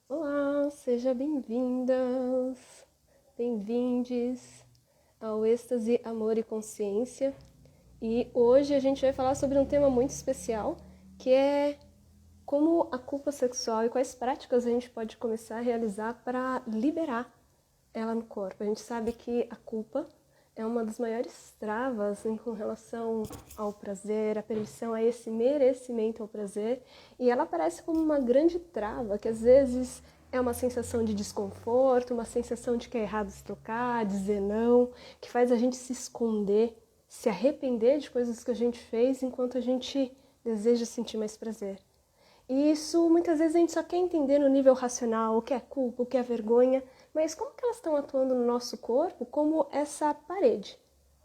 Olá, seja bem-vindas, bem-vindes ao Êxtase, Amor e Consciência. E hoje a gente vai falar sobre um tema muito especial, que é como a culpa sexual e quais práticas a gente pode começar a realizar para liberar ela no corpo. A gente sabe que a culpa é uma das maiores travas com relação ao prazer, a permissão a esse merecimento ao prazer, e ela aparece como uma grande trava, que às vezes é uma sensação de desconforto, uma sensação de que é errado se tocar, dizer não, que faz a gente se esconder, se arrepender de coisas que a gente fez enquanto a gente deseja sentir mais prazer. E isso muitas vezes a gente só quer entender no nível racional o que é culpa, o que é vergonha, mas como que elas estão atuando no nosso corpo como essa parede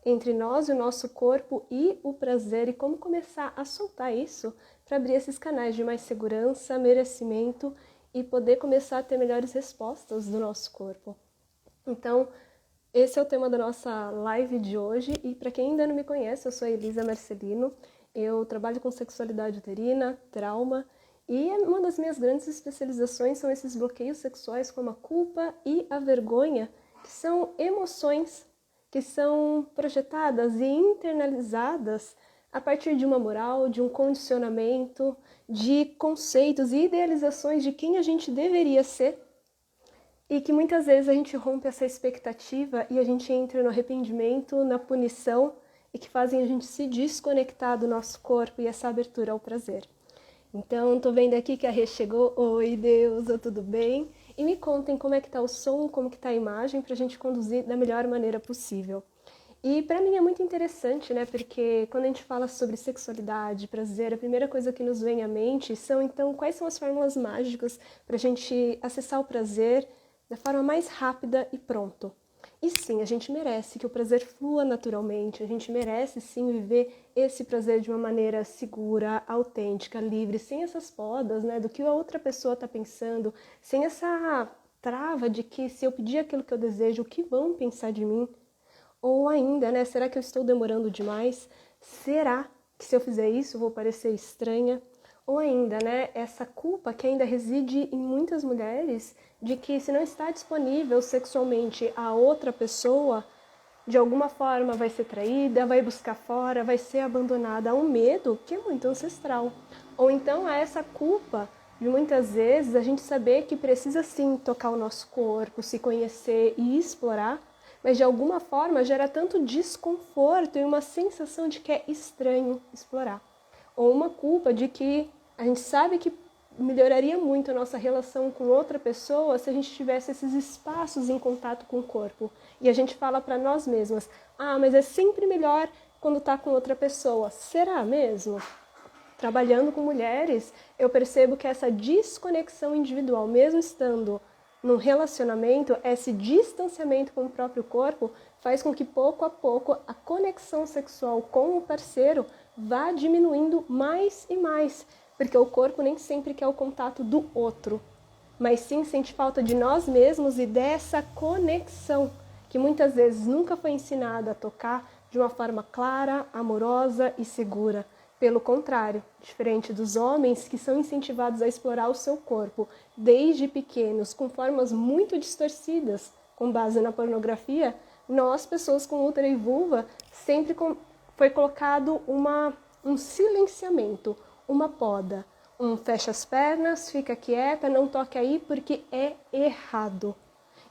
entre nós e o nosso corpo e o prazer, e como começar a soltar isso para abrir esses canais de mais segurança, merecimento e poder começar a ter melhores respostas do nosso corpo. Então, esse é o tema da nossa live de hoje, e para quem ainda não me conhece, eu sou a Elisa Marcelino, eu trabalho com sexualidade uterina, trauma, e uma das minhas grandes especializações são esses bloqueios sexuais como a culpa e a vergonha, que são emoções que são projetadas e internalizadas a partir de uma moral, de um condicionamento, de conceitos e idealizações de quem a gente deveria ser, e que muitas vezes a gente rompe essa expectativa e a gente entra no arrependimento, na punição, e que fazem a gente se desconectar do nosso corpo e essa abertura ao prazer. Então, tô vendo aqui que a Rê chegou. Oi, Deusa, tudo bem? E me contem como é que tá o som, como que tá a imagem, pra gente conduzir da melhor maneira possível. E para mim é muito interessante, né? Porque quando a gente fala sobre sexualidade, prazer, a primeira coisa que nos vem à mente são, então, quais são as fórmulas mágicas para a gente acessar o prazer da forma mais rápida e pronto. E sim, a gente merece que o prazer flua naturalmente, a gente merece sim viver esse prazer de uma maneira segura, autêntica, livre, sem essas podas, né, do que a outra pessoa está pensando, sem essa trava de que se eu pedir aquilo que eu desejo, o que vão pensar de mim? Ou ainda, né, será que eu estou demorando demais? Será que se eu fizer isso eu vou parecer estranha? Ou ainda, né, essa culpa que ainda reside em muitas mulheres de que se não está disponível sexualmente a outra pessoa, de alguma forma vai ser traída, vai buscar fora, vai ser abandonada. Há um medo que é muito ancestral. Ou então há essa culpa de muitas vezes a gente saber que precisa sim tocar o nosso corpo, se conhecer e explorar, mas de alguma forma gera tanto desconforto e uma sensação de que é estranho explorar. Ou uma culpa de que a gente sabe que melhoraria muito a nossa relação com outra pessoa se a gente tivesse esses espaços em contato com o corpo. E a gente fala para nós mesmas, mas é sempre melhor quando está com outra pessoa. Será mesmo? Trabalhando com mulheres, eu percebo que essa desconexão individual, mesmo estando num relacionamento, esse distanciamento com o próprio corpo faz com que pouco a pouco a conexão sexual com o parceiro vá diminuindo mais e mais, porque o corpo nem sempre quer o contato do outro, mas sim sente falta de nós mesmos e dessa conexão que muitas vezes nunca foi ensinada a tocar de uma forma clara, amorosa e segura. Pelo contrário, diferente dos homens que são incentivados a explorar o seu corpo desde pequenos, com formas muito distorcidas, com base na pornografia, nós, pessoas com útero e vulva, sempre foi colocado um silenciamento, uma poda. Fecha as pernas, fica quieta, não toque aí porque é errado.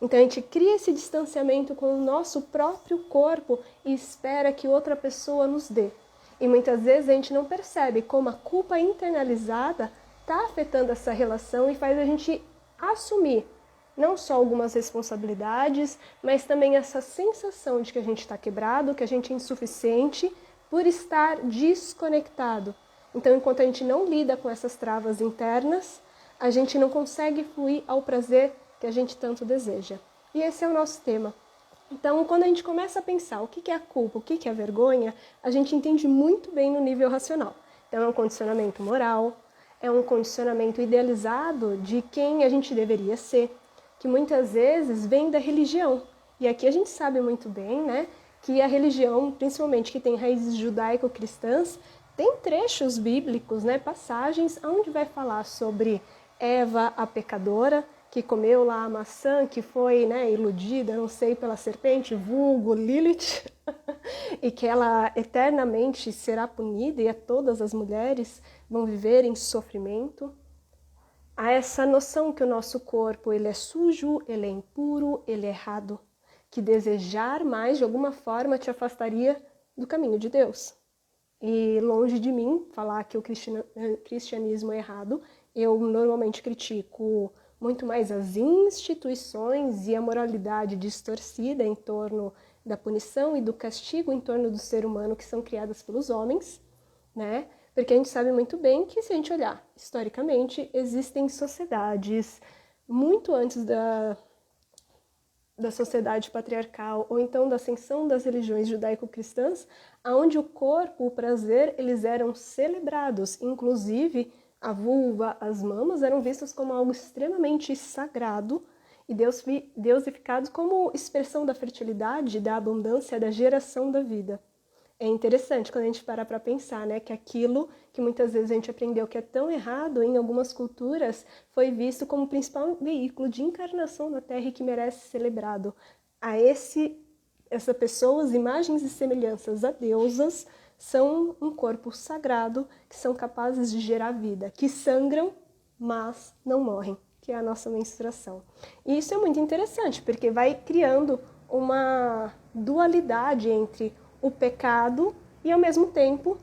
Então a gente cria esse distanciamento com o nosso próprio corpo e espera que outra pessoa nos dê. E muitas vezes a gente não percebe como a culpa internalizada está afetando essa relação e faz a gente assumir não só algumas responsabilidades, mas também essa sensação de que a gente está quebrado, que a gente é insuficiente por estar desconectado. Então, enquanto a gente não lida com essas travas internas, a gente não consegue fluir ao prazer que a gente tanto deseja. E esse é o nosso tema. Então, quando a gente começa a pensar o que é a culpa, o que é a vergonha, a gente entende muito bem no nível racional. Então, é um condicionamento moral, é um condicionamento idealizado de quem a gente deveria ser, que muitas vezes vem da religião. E aqui a gente sabe muito bem, né, que a religião, principalmente que tem raízes judaico-cristãs, tem trechos bíblicos, né, passagens onde vai falar sobre Eva, a pecadora, que comeu lá a maçã, que foi, né, iludida, não sei, pela serpente, vulgo Lilith, e que ela eternamente será punida e a todas as mulheres vão viver em sofrimento. Há essa noção que o nosso corpo ele é sujo, ele é impuro, ele é errado, que desejar mais de alguma forma te afastaria do caminho de Deus. E longe de mim falar que o cristianismo é errado, eu normalmente critico muito mais as instituições e a moralidade distorcida em torno da punição e do castigo em torno do ser humano que são criadas pelos homens, né? Porque a gente sabe muito bem que, se a gente olhar historicamente, existem sociedades muito antes da sociedade patriarcal, ou então da ascensão das religiões judaico-cristãs, onde o corpo, o prazer, eles eram celebrados. Inclusive, a vulva, as mamas eram vistas como algo extremamente sagrado e deusificados como expressão da fertilidade, da abundância, da geração da vida. É interessante quando a gente para pensar, né, que aquilo que muitas vezes a gente aprendeu que é tão errado, em algumas culturas, foi visto como o principal veículo de encarnação na Terra e que merece ser celebrado. A essa pessoa, as imagens e semelhanças a deusas, são um corpo sagrado que são capazes de gerar vida, que sangram, mas não morrem, que é a nossa menstruação. E isso é muito interessante, porque vai criando uma dualidade entre o pecado e, ao mesmo tempo,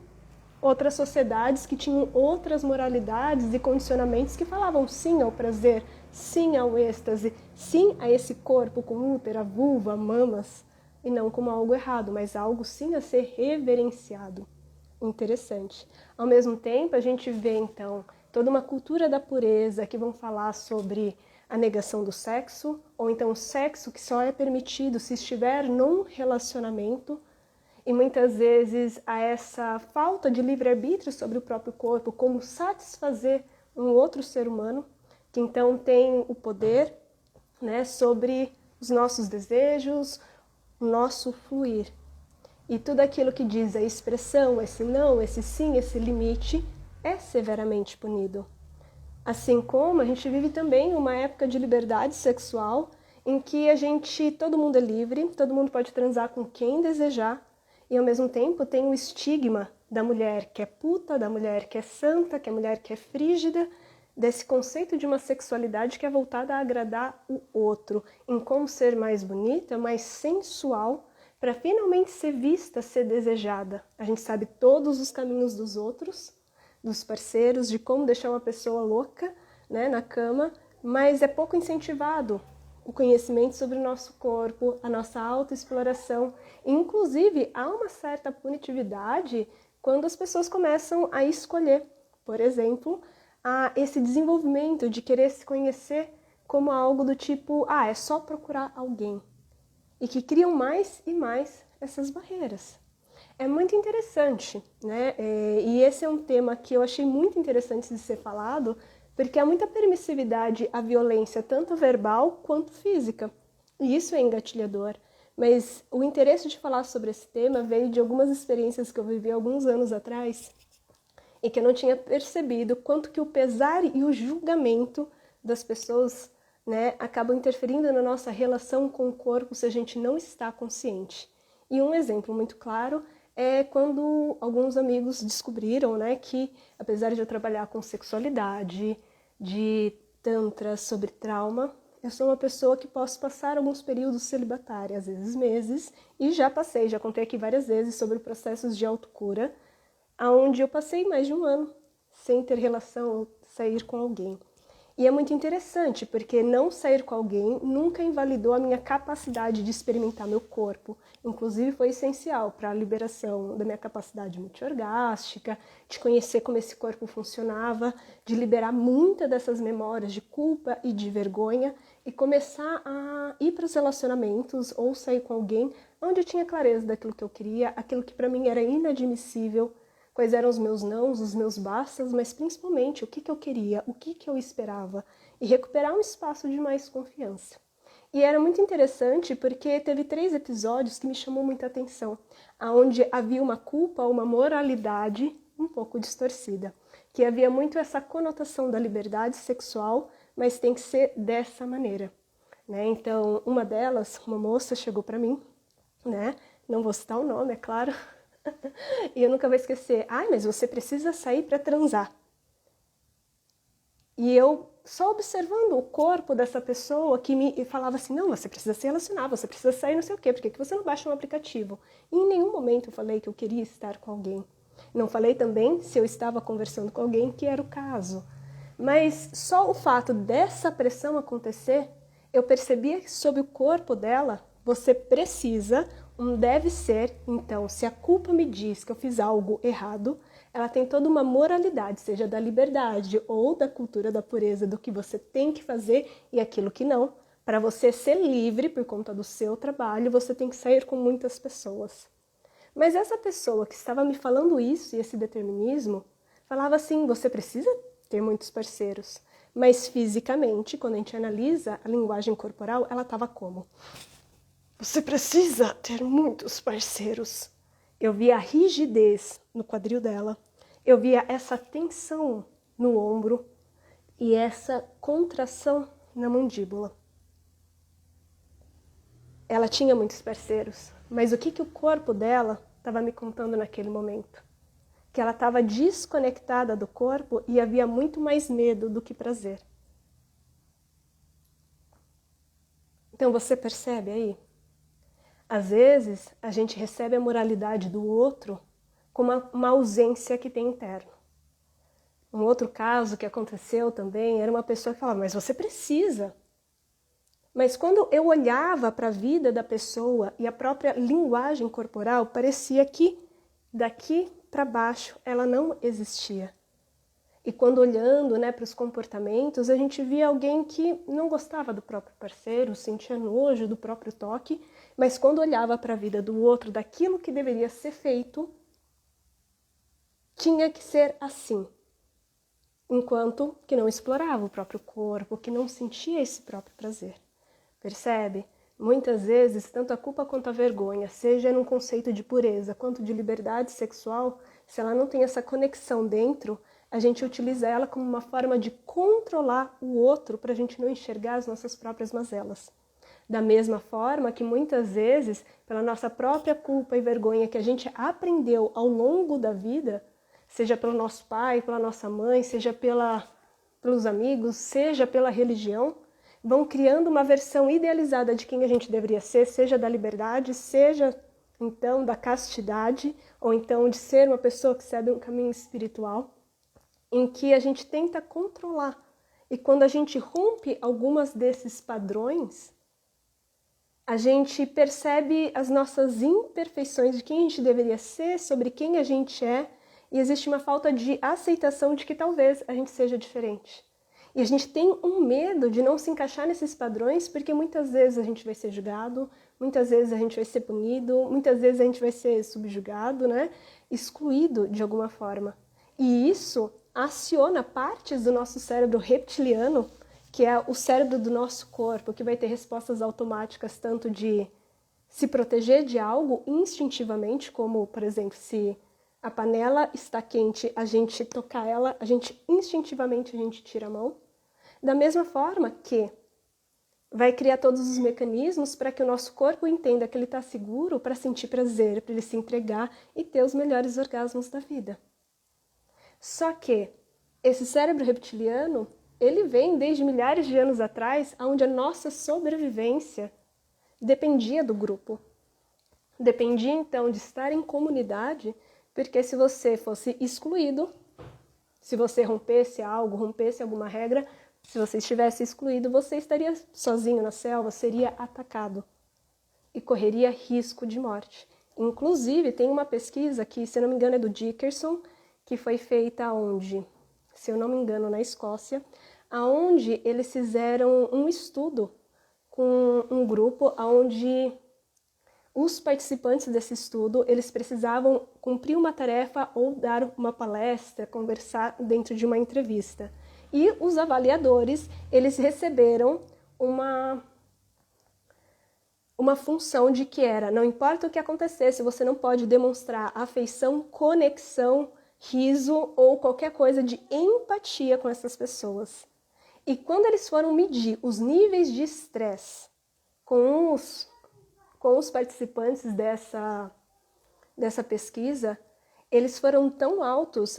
outras sociedades que tinham outras moralidades e condicionamentos que falavam sim ao prazer, sim ao êxtase, sim a esse corpo com útero, vulva, mamas, e não como algo errado, mas algo sim a ser reverenciado. Interessante. Ao mesmo tempo, a gente vê, então, toda uma cultura da pureza que vão falar sobre a negação do sexo, ou então o sexo que só é permitido se estiver num relacionamento, e muitas vezes a essa falta de livre-arbítrio sobre o próprio corpo, como satisfazer um outro ser humano, que então tem o poder, né, sobre os nossos desejos, o nosso fluir. E tudo aquilo que diz a expressão, esse não, esse sim, esse limite, é severamente punido. Assim como a gente vive também uma época de liberdade sexual, em que todo mundo é livre, todo mundo pode transar com quem desejar, e ao mesmo tempo tem o estigma da mulher que é puta, da mulher que é santa, que é mulher que é frígida, desse conceito de uma sexualidade que é voltada a agradar o outro, em como ser mais bonita, mais sensual, para finalmente ser vista, ser desejada. A gente sabe todos os caminhos dos outros, dos parceiros, de como deixar uma pessoa louca, né, na cama, mas é pouco incentivado o conhecimento sobre o nosso corpo, a nossa autoexploração. Inclusive, há uma certa punitividade quando as pessoas começam a escolher, por exemplo, esse desenvolvimento de querer se conhecer como algo do tipo, é só procurar alguém. E que criam mais e mais essas barreiras. É muito interessante, né? E esse é um tema que eu achei muito interessante de ser falado, porque há muita permissividade à violência, tanto verbal quanto física. E isso é engatilhador. Mas o interesse de falar sobre esse tema veio de algumas experiências que eu vivi alguns anos atrás e que eu não tinha percebido quanto que o pesar e o julgamento das pessoas, né, acabam interferindo na nossa relação com o corpo se a gente não está consciente. E um exemplo muito claro é quando alguns amigos descobriram, né, que apesar de eu trabalhar com sexualidade, de tantra, sobre trauma, eu sou uma pessoa que posso passar alguns períodos celibatários, às vezes meses, e já contei aqui várias vezes sobre processos de autocura, onde eu passei mais de um ano sem ter relação ou sair com alguém. E é muito interessante, porque não sair com alguém nunca invalidou a minha capacidade de experimentar meu corpo. Inclusive foi essencial para a liberação da minha capacidade multiorgástica, de conhecer como esse corpo funcionava, de liberar muitas dessas memórias de culpa e de vergonha e começar a ir para os relacionamentos ou sair com alguém onde eu tinha clareza daquilo que eu queria, aquilo que para mim era inadmissível, quais eram os meus nãos, os meus bastas, mas principalmente o que eu queria, o que eu esperava, e recuperar um espaço de mais confiança. E era muito interessante porque teve 3 episódios que me chamou muita atenção, onde havia uma culpa, uma moralidade um pouco distorcida, que havia muito essa conotação da liberdade sexual, mas tem que ser dessa maneira, né? Então, uma delas, uma moça chegou para mim, né? Não vou citar o nome, é claro. E eu nunca vou esquecer. Ai, mas você precisa sair para transar. E eu só observando o corpo dessa pessoa que me falava assim, não, você precisa se relacionar, você precisa sair não sei o quê, por que você não baixa um aplicativo? E em nenhum momento eu falei que eu queria estar com alguém. Não falei também se eu estava conversando com alguém, que era o caso. Mas só o fato dessa pressão acontecer, eu percebia que sob o corpo dela, você precisa, deve ser. Então, se a culpa me diz que eu fiz algo errado, ela tem toda uma moralidade, seja da liberdade ou da cultura da pureza, do que você tem que fazer e aquilo que não. Para você ser livre por conta do seu trabalho, você tem que sair com muitas pessoas. Mas essa pessoa que estava me falando isso e esse determinismo, falava assim, você precisa ter muitos parceiros. Mas fisicamente, quando a gente analisa a linguagem corporal, ela estava como? Você precisa ter muitos parceiros. Eu via a rigidez no quadril dela, eu via essa tensão no ombro e essa contração na mandíbula. Ela tinha muitos parceiros, mas o que o corpo dela estava me contando naquele momento? Que ela estava desconectada do corpo e havia muito mais medo do que prazer. Então você percebe aí? Às vezes a gente recebe a moralidade do outro como uma ausência que tem interno. Um outro caso que aconteceu também era uma pessoa que falava, mas você precisa. Mas quando eu olhava para a vida da pessoa e a própria linguagem corporal, parecia que daqui para baixo ela não existia. E quando olhando, né, para os comportamentos, a gente via alguém que não gostava do próprio parceiro, sentia nojo do próprio toque, mas quando olhava para a vida do outro, daquilo que deveria ser feito, tinha que ser assim. Enquanto que não explorava o próprio corpo, que não sentia esse próprio prazer. Percebe? Muitas vezes, tanto a culpa quanto a vergonha, seja num conceito de pureza quanto de liberdade sexual, se ela não tem essa conexão dentro, a gente utiliza ela como uma forma de controlar o outro para a gente não enxergar as nossas próprias mazelas. Da mesma forma que muitas vezes, pela nossa própria culpa e vergonha que a gente aprendeu ao longo da vida, seja pelo nosso pai, pela nossa mãe, seja pelos amigos, seja pela religião, vão criando uma versão idealizada de quem a gente deveria ser, seja da liberdade, seja então da castidade, ou então de ser uma pessoa que segue um caminho espiritual, em que a gente tenta controlar. E quando a gente rompe algumas desses padrões, a gente percebe as nossas imperfeições de quem a gente deveria ser, sobre quem a gente é, e existe uma falta de aceitação de que talvez a gente seja diferente. E a gente tem um medo de não se encaixar nesses padrões, porque muitas vezes a gente vai ser julgado, muitas vezes a gente vai ser punido, muitas vezes a gente vai ser subjugado, né? Excluído de alguma forma. E isso aciona partes do nosso cérebro reptiliano, que é o cérebro do nosso corpo, que vai ter respostas automáticas tanto de se proteger de algo instintivamente, como, por exemplo, se a panela está quente, a gente tocar ela, instintivamente a gente tira a mão. Da mesma forma que vai criar todos os mecanismos para que o nosso corpo entenda que ele está seguro para sentir prazer, para ele se entregar e ter os melhores orgasmos da vida. Só que esse cérebro reptiliano, ele vem desde milhares de anos atrás, onde a nossa sobrevivência dependia do grupo. Dependia, então, de estar em comunidade, porque se você fosse excluído, se você rompesse algo, rompesse alguma regra, se você estivesse excluído, você estaria sozinho na selva, seria atacado e correria risco de morte. Inclusive, tem uma pesquisa que, se eu não me engano, é do Dickerson, que foi feita onde, se eu não me engano, na Escócia, aonde eles fizeram um estudo com um grupo onde os participantes desse estudo, eles precisavam cumprir uma tarefa ou dar uma palestra, conversar dentro de uma entrevista. E os avaliadores, eles receberam uma função de que era, não importa o que acontecesse, você não pode demonstrar afeição, conexão, riso ou qualquer coisa de empatia com essas pessoas. E quando eles foram medir os níveis de estresse com os participantes dessa pesquisa, eles foram tão altos,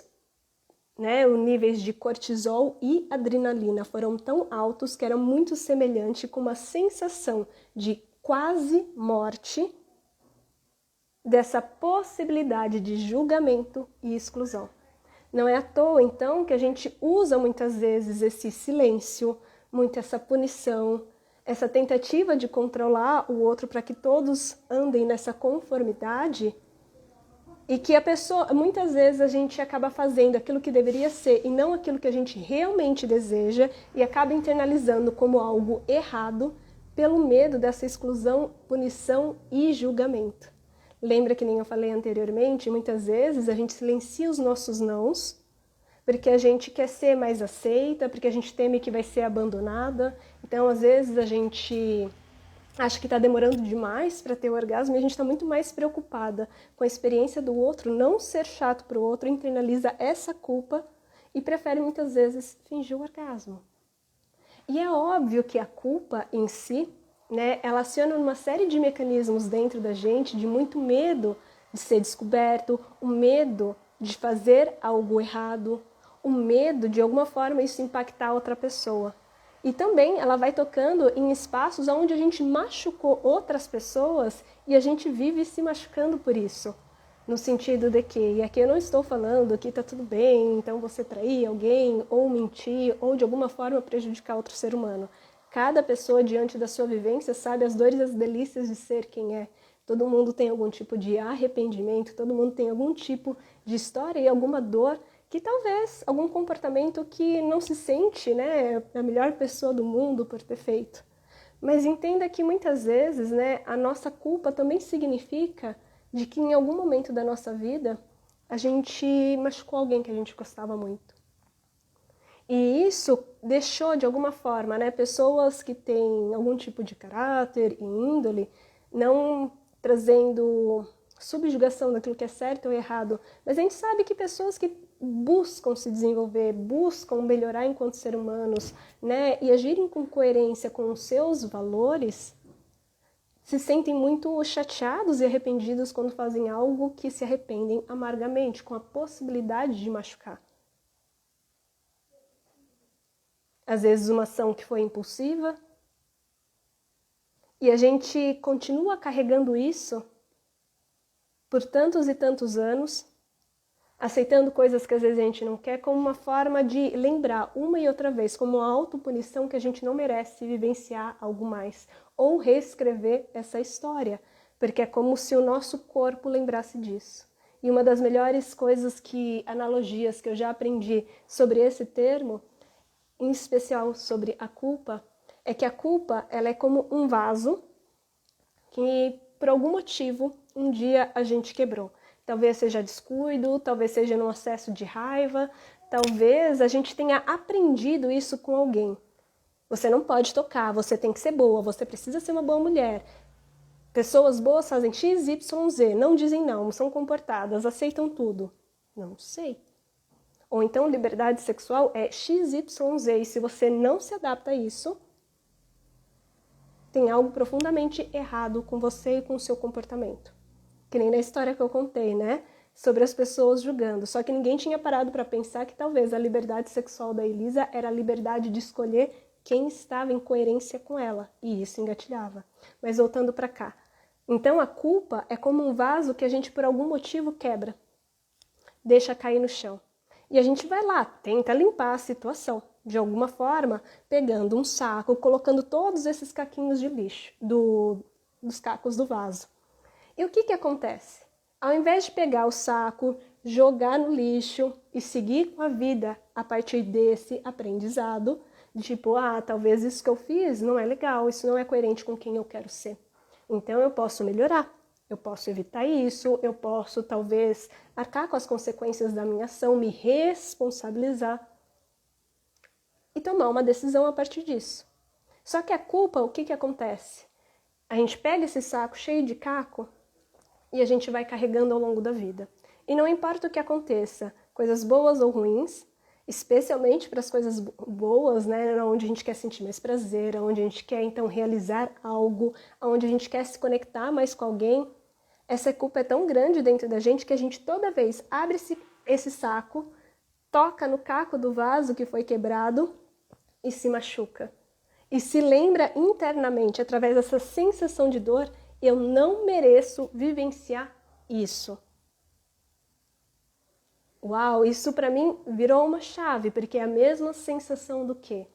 né, os níveis de cortisol e adrenalina foram tão altos que era muito semelhante com uma sensação de quase morte dessa possibilidade de julgamento e exclusão. Não é à toa, então, que a gente usa muitas vezes esse silêncio, muito essa punição, essa tentativa de controlar o outro para que todos andem nessa conformidade, e que a pessoa, muitas vezes a gente acaba fazendo aquilo que deveria ser e não aquilo que a gente realmente deseja e acaba internalizando como algo errado pelo medo dessa exclusão, punição e julgamento. Lembra que nem eu falei anteriormente, muitas vezes a gente silencia os nossos nãos porque a gente quer ser mais aceita, porque a gente teme que vai ser abandonada. Então, às vezes, a gente acha que está demorando demais para ter o orgasmo e a gente está muito mais preocupada com a experiência do outro, não ser chato para o outro, internaliza essa culpa e prefere muitas vezes fingir o orgasmo. E é óbvio que a culpa em si, né, ela aciona uma série de mecanismos dentro da gente, de muito medo de ser descoberto, o medo de fazer algo errado, o medo de alguma forma isso impactar outra pessoa. E também ela vai tocando em espaços onde a gente machucou outras pessoas e a gente vive se machucando por isso. No sentido de que, e aqui eu não estou falando que tá tudo bem, então você trair alguém, ou mentir, ou de alguma forma prejudicar outro ser humano. Cada pessoa diante da sua vivência sabe as dores e as delícias de ser quem é. Todo mundo tem algum tipo de arrependimento, todo mundo tem algum tipo de história e alguma dor que talvez, algum comportamento que não se sente, né, a melhor pessoa do mundo por ter feito. Mas entenda que muitas vezes, né, a nossa culpa também significa de que em algum momento da nossa vida a gente machucou alguém que a gente gostava muito. E isso deixou, de alguma forma, né, pessoas que têm algum tipo de caráter e índole, não trazendo subjugação daquilo que é certo ou errado, mas a gente sabe que pessoas que buscam se desenvolver, buscam melhorar enquanto seres humanos, né, e agirem com coerência com os seus valores, se sentem muito chateados e arrependidos quando fazem algo que se arrependem amargamente, com a possibilidade de machucar. Às vezes uma ação que foi impulsiva, e a gente continua carregando isso por tantos e tantos anos, aceitando coisas que às vezes a gente não quer, como uma forma de lembrar uma e outra vez, como uma autopunição que a gente não merece vivenciar algo mais, ou reescrever essa história, porque é como se o nosso corpo lembrasse disso. E uma das melhores analogias que eu já aprendi sobre esse termo, em especial sobre a culpa, é que a culpa ela é como um vaso que, por algum motivo, um dia a gente quebrou. Talvez seja descuido, talvez seja num acesso de raiva, talvez a gente tenha aprendido isso com alguém. Você não pode tocar, você tem que ser boa, você precisa ser uma boa mulher. Pessoas boas fazem X, Y, Z, não dizem não, são comportadas, aceitam tudo. Não sei. Ou então liberdade sexual é X, Y, Z, e se você não se adapta a isso, tem algo profundamente errado com você e com o seu comportamento. Que nem na história que eu contei, né? Sobre as pessoas julgando. Só que ninguém tinha parado para pensar que talvez a liberdade sexual da Elisa era a liberdade de escolher quem estava em coerência com ela. E isso engatilhava. Mas voltando para cá. Então a culpa é como um vaso que a gente por algum motivo quebra. Deixa cair no chão. E a gente vai lá, tenta limpar a situação. De alguma forma, pegando um saco, colocando todos esses caquinhos de lixo, dos cacos do vaso. E o que acontece? Ao invés de pegar o saco, jogar no lixo e seguir com a vida a partir desse aprendizado, de tipo, talvez isso que eu fiz não é legal, isso não é coerente com quem eu quero ser. Então eu posso melhorar, eu posso evitar isso, eu posso talvez arcar com as consequências da minha ação, me responsabilizar e tomar uma decisão a partir disso. Só que a culpa, o que acontece? A gente pega esse saco cheio de caco e a gente vai carregando ao longo da vida. E não importa o que aconteça, coisas boas ou ruins, especialmente para as coisas boas, né, onde a gente quer sentir mais prazer, onde a gente quer então realizar algo, onde a gente quer se conectar mais com alguém. Essa culpa é tão grande dentro da gente que a gente toda vez abre esse saco, toca no caco do vaso que foi quebrado e se machuca. E se lembra internamente, através dessa sensação de dor, eu não mereço vivenciar isso. Uau, isso para mim virou uma chave, porque é a mesma sensação do quê?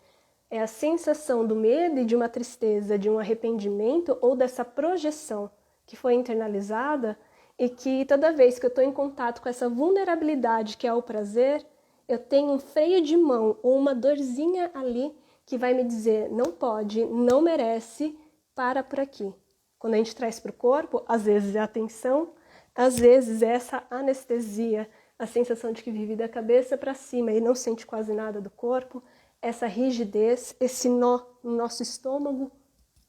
É a sensação do medo e de uma tristeza, de um arrependimento ou dessa projeção que foi internalizada e que toda vez que eu estou em contato com essa vulnerabilidade que é o prazer, eu tenho um freio de mão ou uma dorzinha ali que vai me dizer não pode, não merece, para por aqui. Quando a gente traz para o corpo, às vezes é a tensão, às vezes é essa anestesia, a sensação de que vive da cabeça para cima e não sente quase nada do corpo, essa rigidez, esse nó no nosso estômago,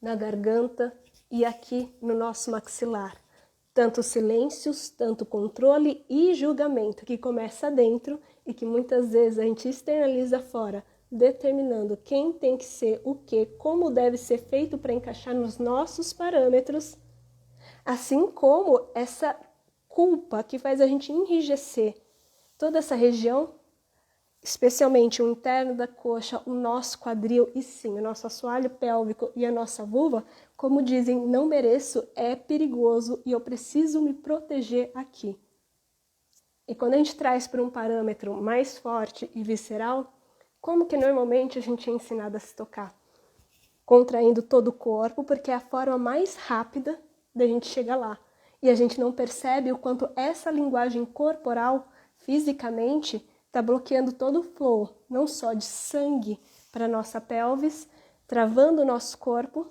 na garganta e aqui no nosso maxilar. Tanto silêncios, tanto controle e julgamento que começa dentro e que muitas vezes a gente externaliza fora, determinando quem tem que ser o que, como deve ser feito para encaixar nos nossos parâmetros, assim como essa culpa que faz a gente enrijecer toda essa região, especialmente o interno da coxa, o nosso quadril e sim, o nosso assoalho pélvico e a nossa vulva, como dizem, não mereço, é perigoso e eu preciso me proteger aqui. E quando a gente traz para um parâmetro mais forte e visceral, como que normalmente a gente é ensinado a se tocar? Contraindo todo o corpo, porque é a forma mais rápida da gente chegar lá. E a gente não percebe o quanto essa linguagem corporal, fisicamente, está bloqueando todo o flow, não só de sangue para a nossa pelvis, travando o nosso corpo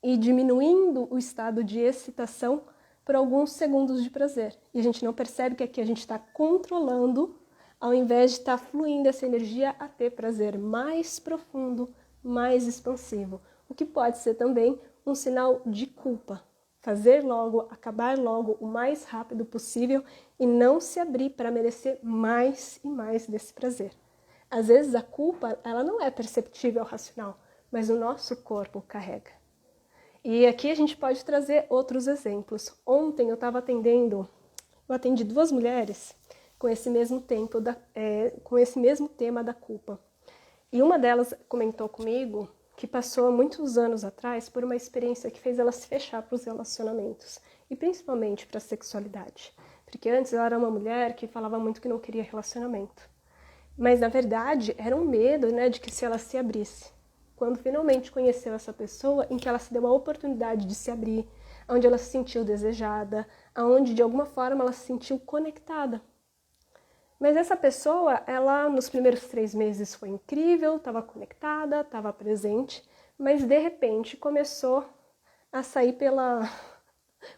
e diminuindo o estado de excitação por alguns segundos de prazer. E a gente não percebe que aqui a gente está controlando, ao invés de estar fluindo essa energia a ter prazer mais profundo, mais expansivo. O que pode ser também um sinal de culpa. Fazer logo, acabar logo o mais rápido possível e não se abrir para merecer mais e mais desse prazer. Às vezes a culpa ela não é perceptível ao racional, mas o nosso corpo carrega. E aqui a gente pode trazer outros exemplos. Ontem eu atendi 2 mulheres com esse mesmo tema da culpa. E uma delas comentou comigo que passou há muitos anos atrás por uma experiência que fez ela se fechar para os relacionamentos, e principalmente para a sexualidade. Porque antes ela era uma mulher que falava muito que não queria relacionamento. Mas, na verdade, era um medo, né, de que se ela se abrisse. Quando finalmente conheceu essa pessoa, em que ela se deu a oportunidade de se abrir, onde ela se sentiu desejada, onde de alguma forma ela se sentiu conectada. Mas essa pessoa, ela nos primeiros 3 meses foi incrível, estava conectada, estava presente, mas de repente começou a sair pela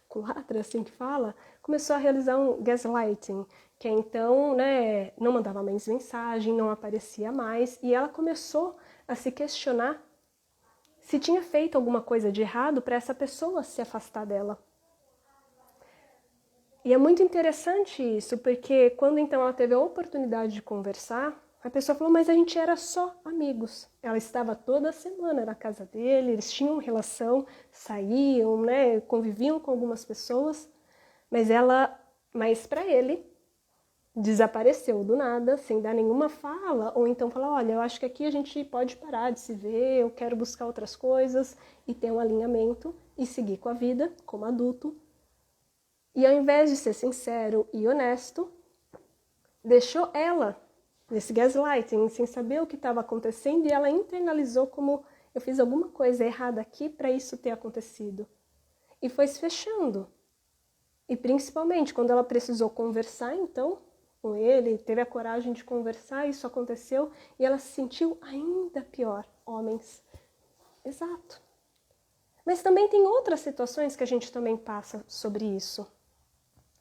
culatra, assim que fala, começou a realizar um gaslighting, que então, né, não mandava mais mensagem, não aparecia mais, e ela começou a se questionar se tinha feito alguma coisa de errado para essa pessoa se afastar dela. E é muito interessante isso, porque quando então ela teve a oportunidade de conversar, a pessoa falou, mas a gente era só amigos. Ela estava toda semana na casa dele, eles tinham relação, saíam, né, conviviam com algumas pessoas, mas para ele desapareceu do nada, sem dar nenhuma fala, ou então falar, olha, eu acho que aqui a gente pode parar de se ver, eu quero buscar outras coisas e ter um alinhamento e seguir com a vida como adulto. E ao invés de ser sincero e honesto, deixou ela nesse gaslighting, sem saber o que estava acontecendo, e ela internalizou como eu fiz alguma coisa errada aqui para isso ter acontecido. E foi se fechando. E principalmente quando ela precisou conversar, então, com ele, teve a coragem de conversar, isso aconteceu, e ela se sentiu ainda pior. Homens. Exato. Mas também tem outras situações que a gente também passa sobre isso.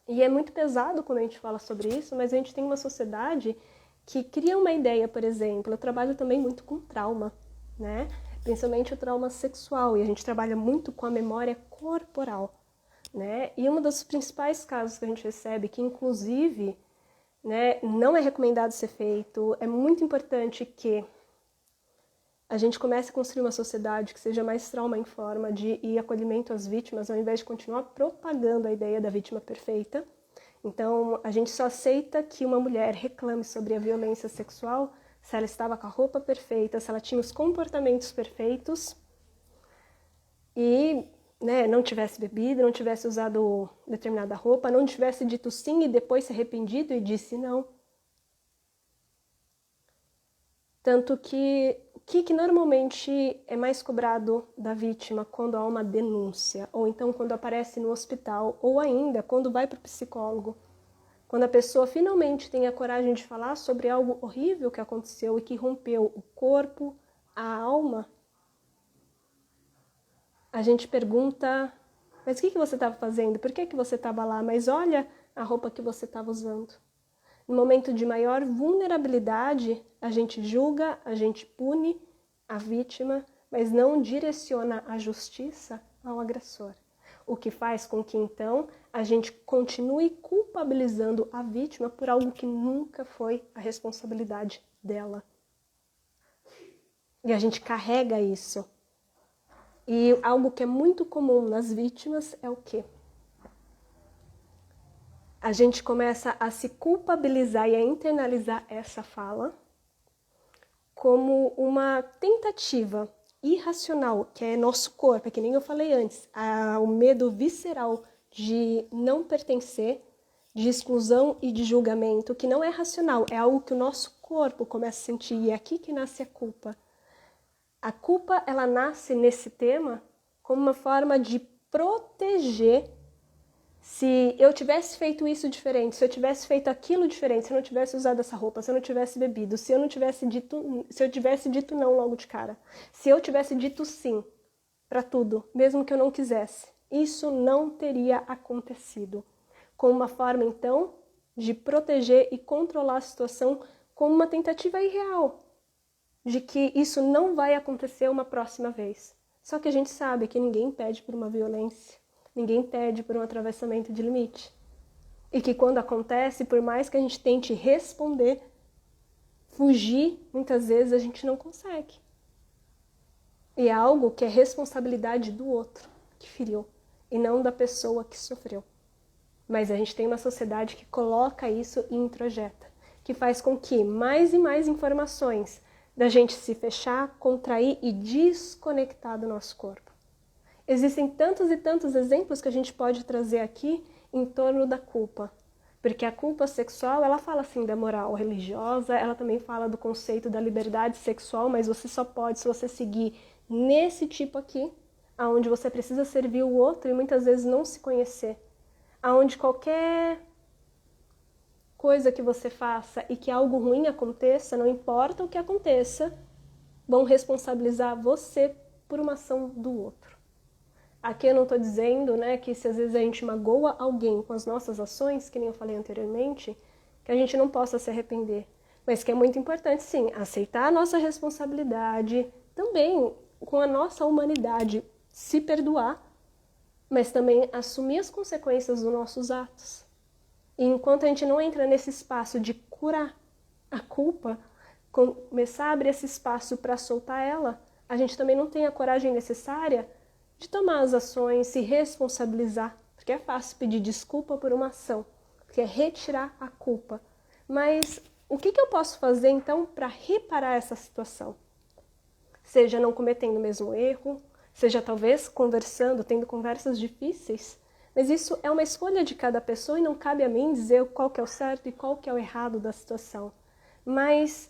E é muito pesado quando a gente fala sobre isso, mas a gente tem uma sociedade que cria uma ideia, por exemplo, eu trabalho também muito com trauma, né? Principalmente o trauma sexual, e a gente trabalha muito com a memória corporal, né? E um dos principais casos que a gente recebe, que inclusive né? Não é recomendado ser feito. É muito importante que a gente comece a construir uma sociedade que seja mais trauma-informa e acolhimento às vítimas, ao invés de continuar propagando a ideia da vítima perfeita. Então, a gente só aceita que uma mulher reclame sobre a violência sexual se ela estava com a roupa perfeita, se ela tinha os comportamentos perfeitos e, né, não tivesse bebido, não tivesse usado determinada roupa, não tivesse dito sim e depois se arrependido e disse não. Tanto que o que normalmente é mais cobrado da vítima quando há uma denúncia, ou então quando aparece no hospital, ou ainda quando vai para o psicólogo, quando a pessoa finalmente tem a coragem de falar sobre algo horrível que aconteceu e que rompeu o corpo, a alma, a gente pergunta, mas o que você estava fazendo? Por que você estava lá? Mas olha a roupa que você estava usando. No momento de maior vulnerabilidade, a gente julga, a gente pune a vítima, mas não direciona a justiça ao agressor. O que faz com que, então, a gente continue culpabilizando a vítima por algo que nunca foi a responsabilidade dela. E a gente carrega isso. E algo que é muito comum nas vítimas é o quê? A gente começa a se culpabilizar e a internalizar essa fala como uma tentativa irracional, que é nosso corpo, é que nem eu falei antes, o medo visceral de não pertencer, de exclusão e de julgamento, que não é racional, é algo que o nosso corpo começa a sentir, e é aqui que nasce a culpa. A culpa, ela nasce nesse tema como uma forma de proteger. Se eu tivesse feito isso diferente, se eu tivesse feito aquilo diferente, se eu não tivesse usado essa roupa, se eu não tivesse bebido, se eu tivesse dito não logo de cara, se eu tivesse dito sim para tudo, mesmo que eu não quisesse, isso não teria acontecido. Como uma forma, então, de proteger e controlar a situação como uma tentativa irreal de que isso não vai acontecer uma próxima vez. Só que a gente sabe que ninguém pede por uma violência. Ninguém pede por um atravessamento de limite. E que quando acontece, por mais que a gente tente responder, fugir, muitas vezes a gente não consegue. E é algo que é responsabilidade do outro que feriu, e não da pessoa que sofreu. Mas a gente tem uma sociedade que coloca isso e introjeta, que faz com que mais e mais informações da gente se fechar, contrair e desconectar do nosso corpo. Existem tantos e tantos exemplos que a gente pode trazer aqui em torno da culpa. Porque a culpa sexual, ela fala assim da moral religiosa, ela também fala do conceito da liberdade sexual, mas você só pode se você seguir nesse tipo aqui, aonde você precisa servir o outro e muitas vezes não se conhecer. Aonde qualquer coisa que você faça e que algo ruim aconteça, não importa o que aconteça, vão responsabilizar você por uma ação do outro. Aqui eu não estou dizendo, né, que se às vezes a gente magoa alguém com as nossas ações, que nem eu falei anteriormente, que a gente não possa se arrepender. Mas que é muito importante, sim, aceitar a nossa responsabilidade, também com a nossa humanidade, se perdoar, mas também assumir as consequências dos nossos atos. E enquanto a gente não entra nesse espaço de curar a culpa, começar a abrir esse espaço para soltar ela, a gente também não tem a coragem necessária de tomar as ações, se responsabilizar, porque é fácil pedir desculpa por uma ação, porque é retirar a culpa. Mas o que eu posso fazer então para reparar essa situação? Seja não cometendo o mesmo erro, seja talvez conversando, tendo conversas difíceis, mas isso é uma escolha de cada pessoa e não cabe a mim dizer qual que é o certo e qual que é o errado da situação. Mas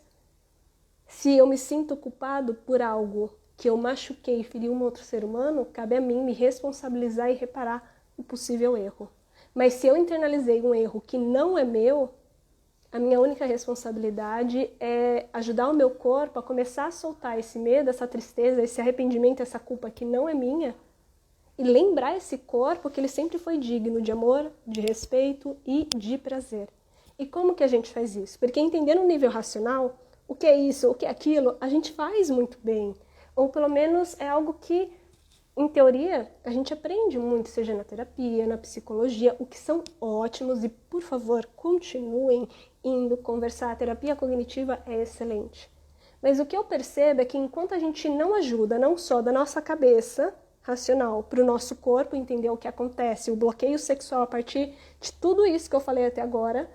se eu me sinto culpado por algo que eu machuquei e feri um outro ser humano, cabe a mim me responsabilizar e reparar o possível erro. Mas se eu internalizei um erro que não é meu, a minha única responsabilidade é ajudar o meu corpo a começar a soltar esse medo, essa tristeza, esse arrependimento, essa culpa que não é minha, e lembrar esse corpo que ele sempre foi digno de amor, de respeito e de prazer. E como que a gente faz isso? Porque entendendo o nível racional, o que é isso, o que é aquilo, a gente faz muito bem. Ou pelo menos é algo que em teoria, a gente aprende muito, seja na terapia, na psicologia, o que são ótimos e, por favor, continuem indo conversar. A terapia cognitiva é excelente. Mas o que eu percebo é que enquanto a gente não ajuda, não só da nossa cabeça racional para o nosso corpo entender o que acontece, o bloqueio sexual a partir de tudo isso que eu falei até agora,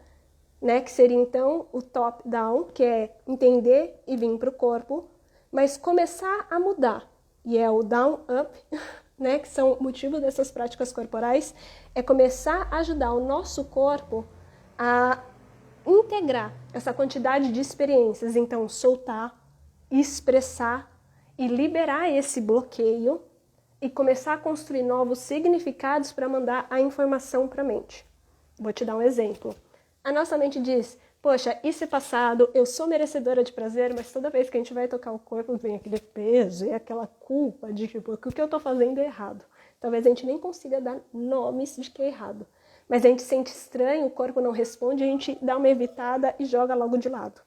né, que seria então o top-down, que é entender e vir para o corpo, mas começar a mudar, e é o down-up, né, que são o motivo dessas práticas corporais, é começar a ajudar o nosso corpo a integrar essa quantidade de experiências, então soltar, expressar e liberar esse bloqueio e começar a construir novos significados para mandar a informação para a mente. Vou te dar um exemplo. A nossa mente diz, poxa, isso é passado, eu sou merecedora de prazer, mas toda vez que a gente vai tocar o corpo vem aquele peso e aquela culpa de tipo, o que eu estou fazendo é errado. Talvez a gente nem consiga dar nomes de que é errado. Mas a gente sente estranho, o corpo não responde, a gente dá uma evitada e joga logo de lado.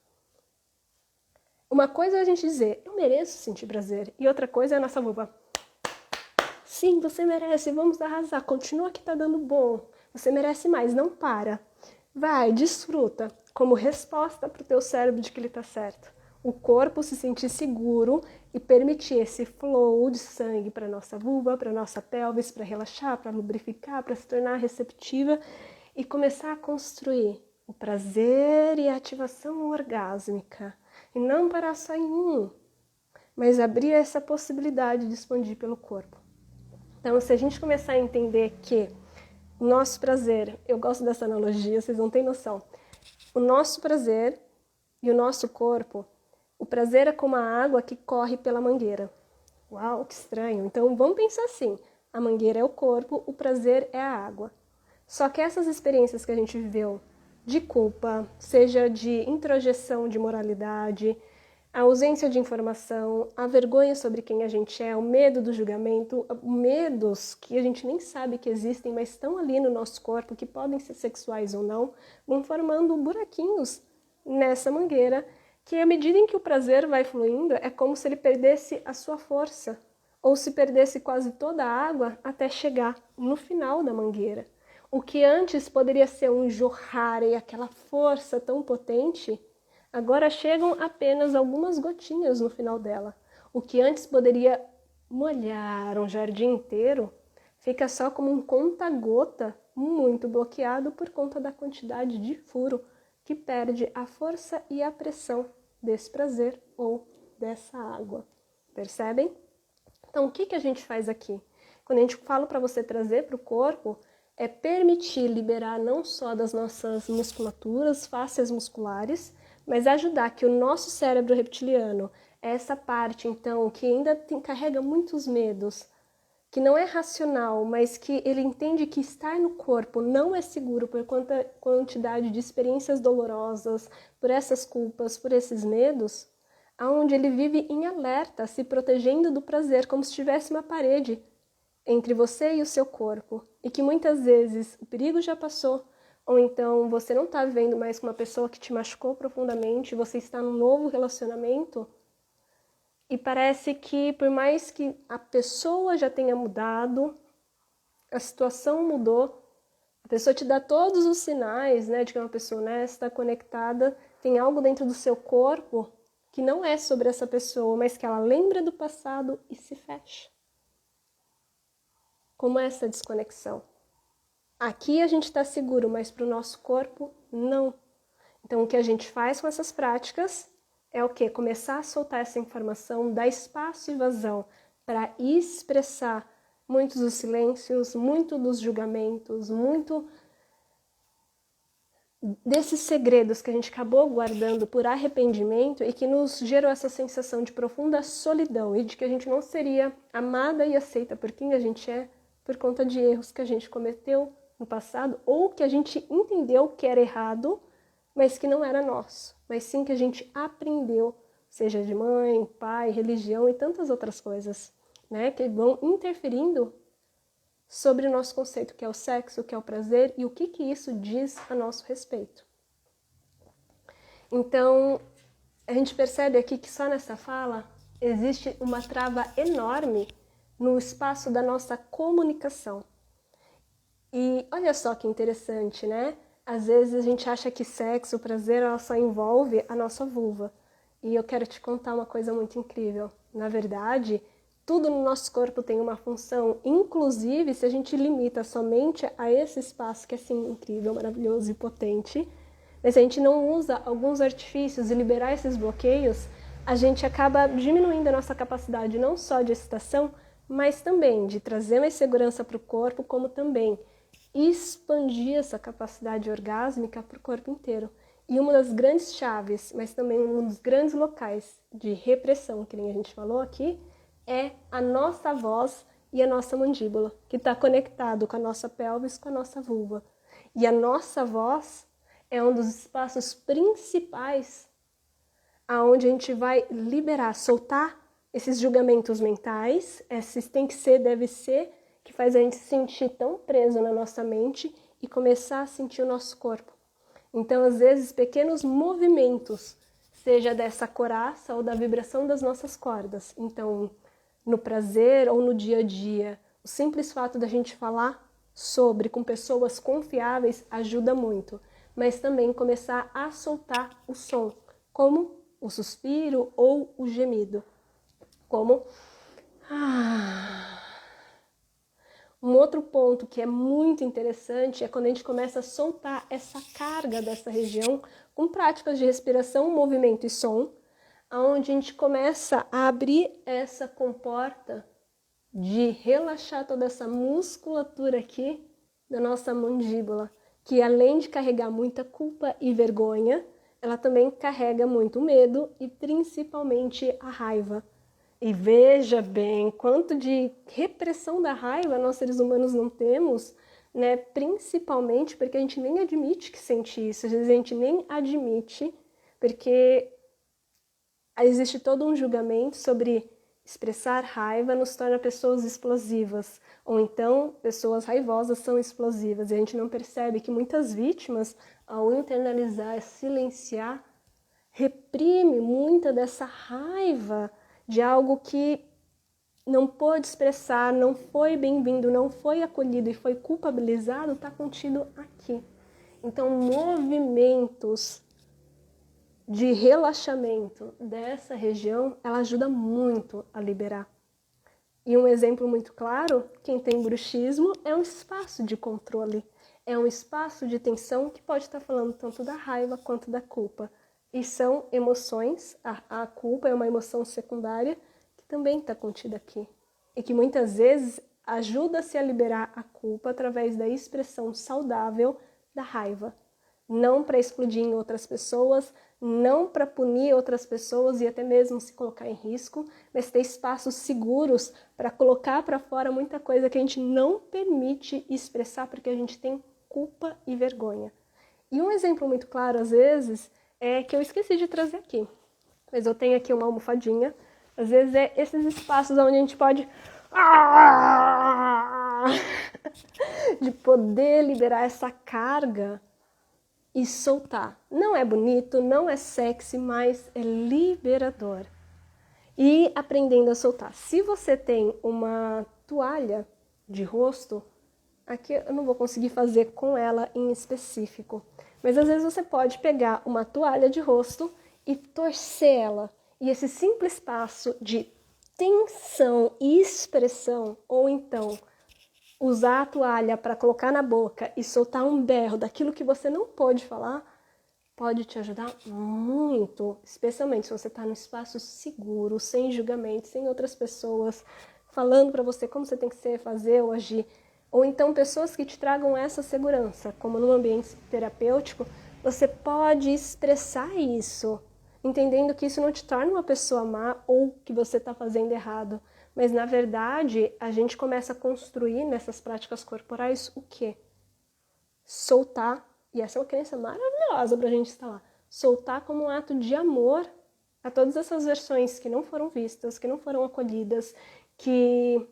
Uma coisa é a gente dizer, eu mereço sentir prazer. E outra coisa é a nossa vulva. Sim, você merece, vamos arrasar, continua que tá dando bom. Você merece mais, não para. Vai, desfruta, como resposta para o teu cérebro de que ele tá certo. O corpo se sentir seguro e permitir esse flow de sangue para nossa vulva, para nossa pelvis, para relaxar, para lubrificar, para se tornar receptiva e começar a construir o prazer e a ativação orgásmica. E não parar só em um, mas abrir essa possibilidade de expandir pelo corpo. Então, se a gente começar a entender que o nosso prazer, eu gosto dessa analogia, vocês não têm noção. O nosso prazer e o nosso corpo, o prazer é como a água que corre pela mangueira. Uau, que estranho. Então vamos pensar assim, a mangueira é o corpo, o prazer é a água. Só que essas experiências que a gente viveu de culpa, seja de introjeção de moralidade, a ausência de informação, a vergonha sobre quem a gente é, o medo do julgamento, medos que a gente nem sabe que existem, mas estão ali no nosso corpo, que podem ser sexuais ou não, vão formando buraquinhos nessa mangueira, que à medida em que o prazer vai fluindo, é como se ele perdesse a sua força, ou se perdesse quase toda a água até chegar no final da mangueira. O que antes poderia ser um jorrar e aquela força tão potente, agora chegam apenas algumas gotinhas no final dela. O que antes poderia molhar um jardim inteiro, fica só como um conta-gota muito bloqueado por conta da quantidade de furo que perde a força e a pressão desse prazer ou dessa água. Percebem? Então, o que a gente faz aqui? Quando a gente fala para você trazer para o corpo, é permitir liberar não só das nossas musculaturas, fáscias musculares, mas ajudar que o nosso cérebro reptiliano, essa parte, então, que ainda carrega muitos medos, que não é racional, mas que ele entende que estar no corpo não é seguro por quantidade de experiências dolorosas, por essas culpas, por esses medos, aonde ele vive em alerta, se protegendo do prazer, como se tivesse uma parede entre você e o seu corpo, e que muitas vezes o perigo já passou, ou então você não está vivendo mais com uma pessoa que te machucou profundamente, você está num novo relacionamento, e parece que por mais que a pessoa já tenha mudado, a situação mudou, a pessoa te dá todos os sinais, né, de que é uma pessoa honesta, conectada, tem algo dentro do seu corpo que não é sobre essa pessoa, mas que ela lembra do passado e se fecha. Como essa desconexão. Aqui a gente está seguro, mas para o nosso corpo, não. Então, o que a gente faz com essas práticas é o quê? Começar a soltar essa informação, dar espaço e vazão para expressar muitos dos silêncios, muito dos julgamentos, muito desses segredos que a gente acabou guardando por arrependimento e que nos gerou essa sensação de profunda solidão e de que a gente não seria amada e aceita por quem a gente é por conta de erros que a gente cometeu no passado ou que a gente entendeu que era errado, mas que não era nosso, mas sim que a gente aprendeu, seja de mãe, pai, religião e tantas outras coisas, né, que vão interferindo sobre o nosso conceito, que é o sexo, que é o prazer e o que isso diz a nosso respeito. Então, a gente percebe aqui que só nessa fala existe uma trava enorme no espaço da nossa comunicação. E olha só que interessante, né? Às vezes a gente acha que sexo, prazer, ela só envolve a nossa vulva. E eu quero te contar uma coisa muito incrível. Na verdade, tudo no nosso corpo tem uma função, inclusive se a gente limita somente a esse espaço que é assim incrível, maravilhoso e potente, mas se a gente não usa alguns artifícios e liberar esses bloqueios, a gente acaba diminuindo a nossa capacidade não só de excitação, mas também de trazer mais segurança para o corpo, como também expandir essa capacidade orgásmica para o corpo inteiro. E uma das grandes chaves, mas também um dos grandes locais de repressão, que nem a gente falou aqui, é a nossa voz e a nossa mandíbula, que está conectado com a nossa pelvis, com a nossa vulva. E a nossa voz é um dos espaços principais aonde a gente vai liberar, soltar esses julgamentos mentais, esses tem que ser, deve ser, que faz a gente se sentir tão preso na nossa mente e começar a sentir o nosso corpo. Então, às vezes, pequenos movimentos, seja dessa coraça ou da vibração das nossas cordas. Então, no prazer ou no dia a dia, o simples fato da gente falar sobre com pessoas confiáveis ajuda muito. Mas também começar a soltar o som, como o suspiro ou o gemido. Como... Um outro ponto que é muito interessante é quando a gente começa a soltar essa carga dessa região com práticas de respiração, movimento e som, onde a gente começa a abrir essa comporta de relaxar toda essa musculatura aqui da nossa mandíbula, que além de carregar muita culpa e vergonha, ela também carrega muito medo e principalmente a raiva. E veja bem, quanto de repressão da raiva nós seres humanos não temos, né? Principalmente porque a gente nem admite que sente isso, às vezes a gente nem admite, porque existe todo um julgamento sobre expressar raiva nos torna pessoas explosivas, ou então pessoas raivosas são explosivas, e a gente não percebe que muitas vítimas, ao internalizar, silenciar, reprime muita dessa raiva de algo que não pôde expressar, não foi bem-vindo, não foi acolhido e foi culpabilizado, está contido aqui. Então, movimentos de relaxamento dessa região, ela ajuda muito a liberar. E um exemplo muito claro, quem tem bruxismo, é um espaço de controle, é um espaço de tensão que pode estar falando tanto da raiva quanto da culpa. E são emoções, a culpa é uma emoção secundária que também está contida aqui. E que muitas vezes ajuda-se a liberar a culpa através da expressão saudável da raiva. Não para explodir em outras pessoas, não para punir outras pessoas e até mesmo se colocar em risco, mas ter espaços seguros para colocar para fora muita coisa que a gente não permite expressar porque a gente tem culpa e vergonha. E um exemplo muito claro, às vezes, é que eu esqueci de trazer aqui, mas eu tenho aqui uma almofadinha. Às vezes é esses espaços onde a gente pode de poder liberar essa carga e soltar. Não é bonito, não é sexy, mas é liberador. E aprendendo a soltar. Se você tem uma toalha de rosto, aqui eu não vou conseguir fazer com ela em específico, mas às vezes você pode pegar uma toalha de rosto e torcer ela. E esse simples passo de tensão e expressão, ou então usar a toalha para colocar na boca e soltar um berro daquilo que você não pode falar, pode te ajudar muito, especialmente se você está num espaço seguro, sem julgamento, sem outras pessoas falando para você como você tem que ser, fazer ou agir. Ou então pessoas que te tragam essa segurança, como num ambiente terapêutico, você pode expressar isso, entendendo que isso não te torna uma pessoa má ou que você está fazendo errado. Mas, na verdade, a gente começa a construir nessas práticas corporais o quê? Soltar, e essa é uma crença maravilhosa para a gente instalar, soltar como um ato de amor a todas essas versões que não foram vistas, que não foram acolhidas, que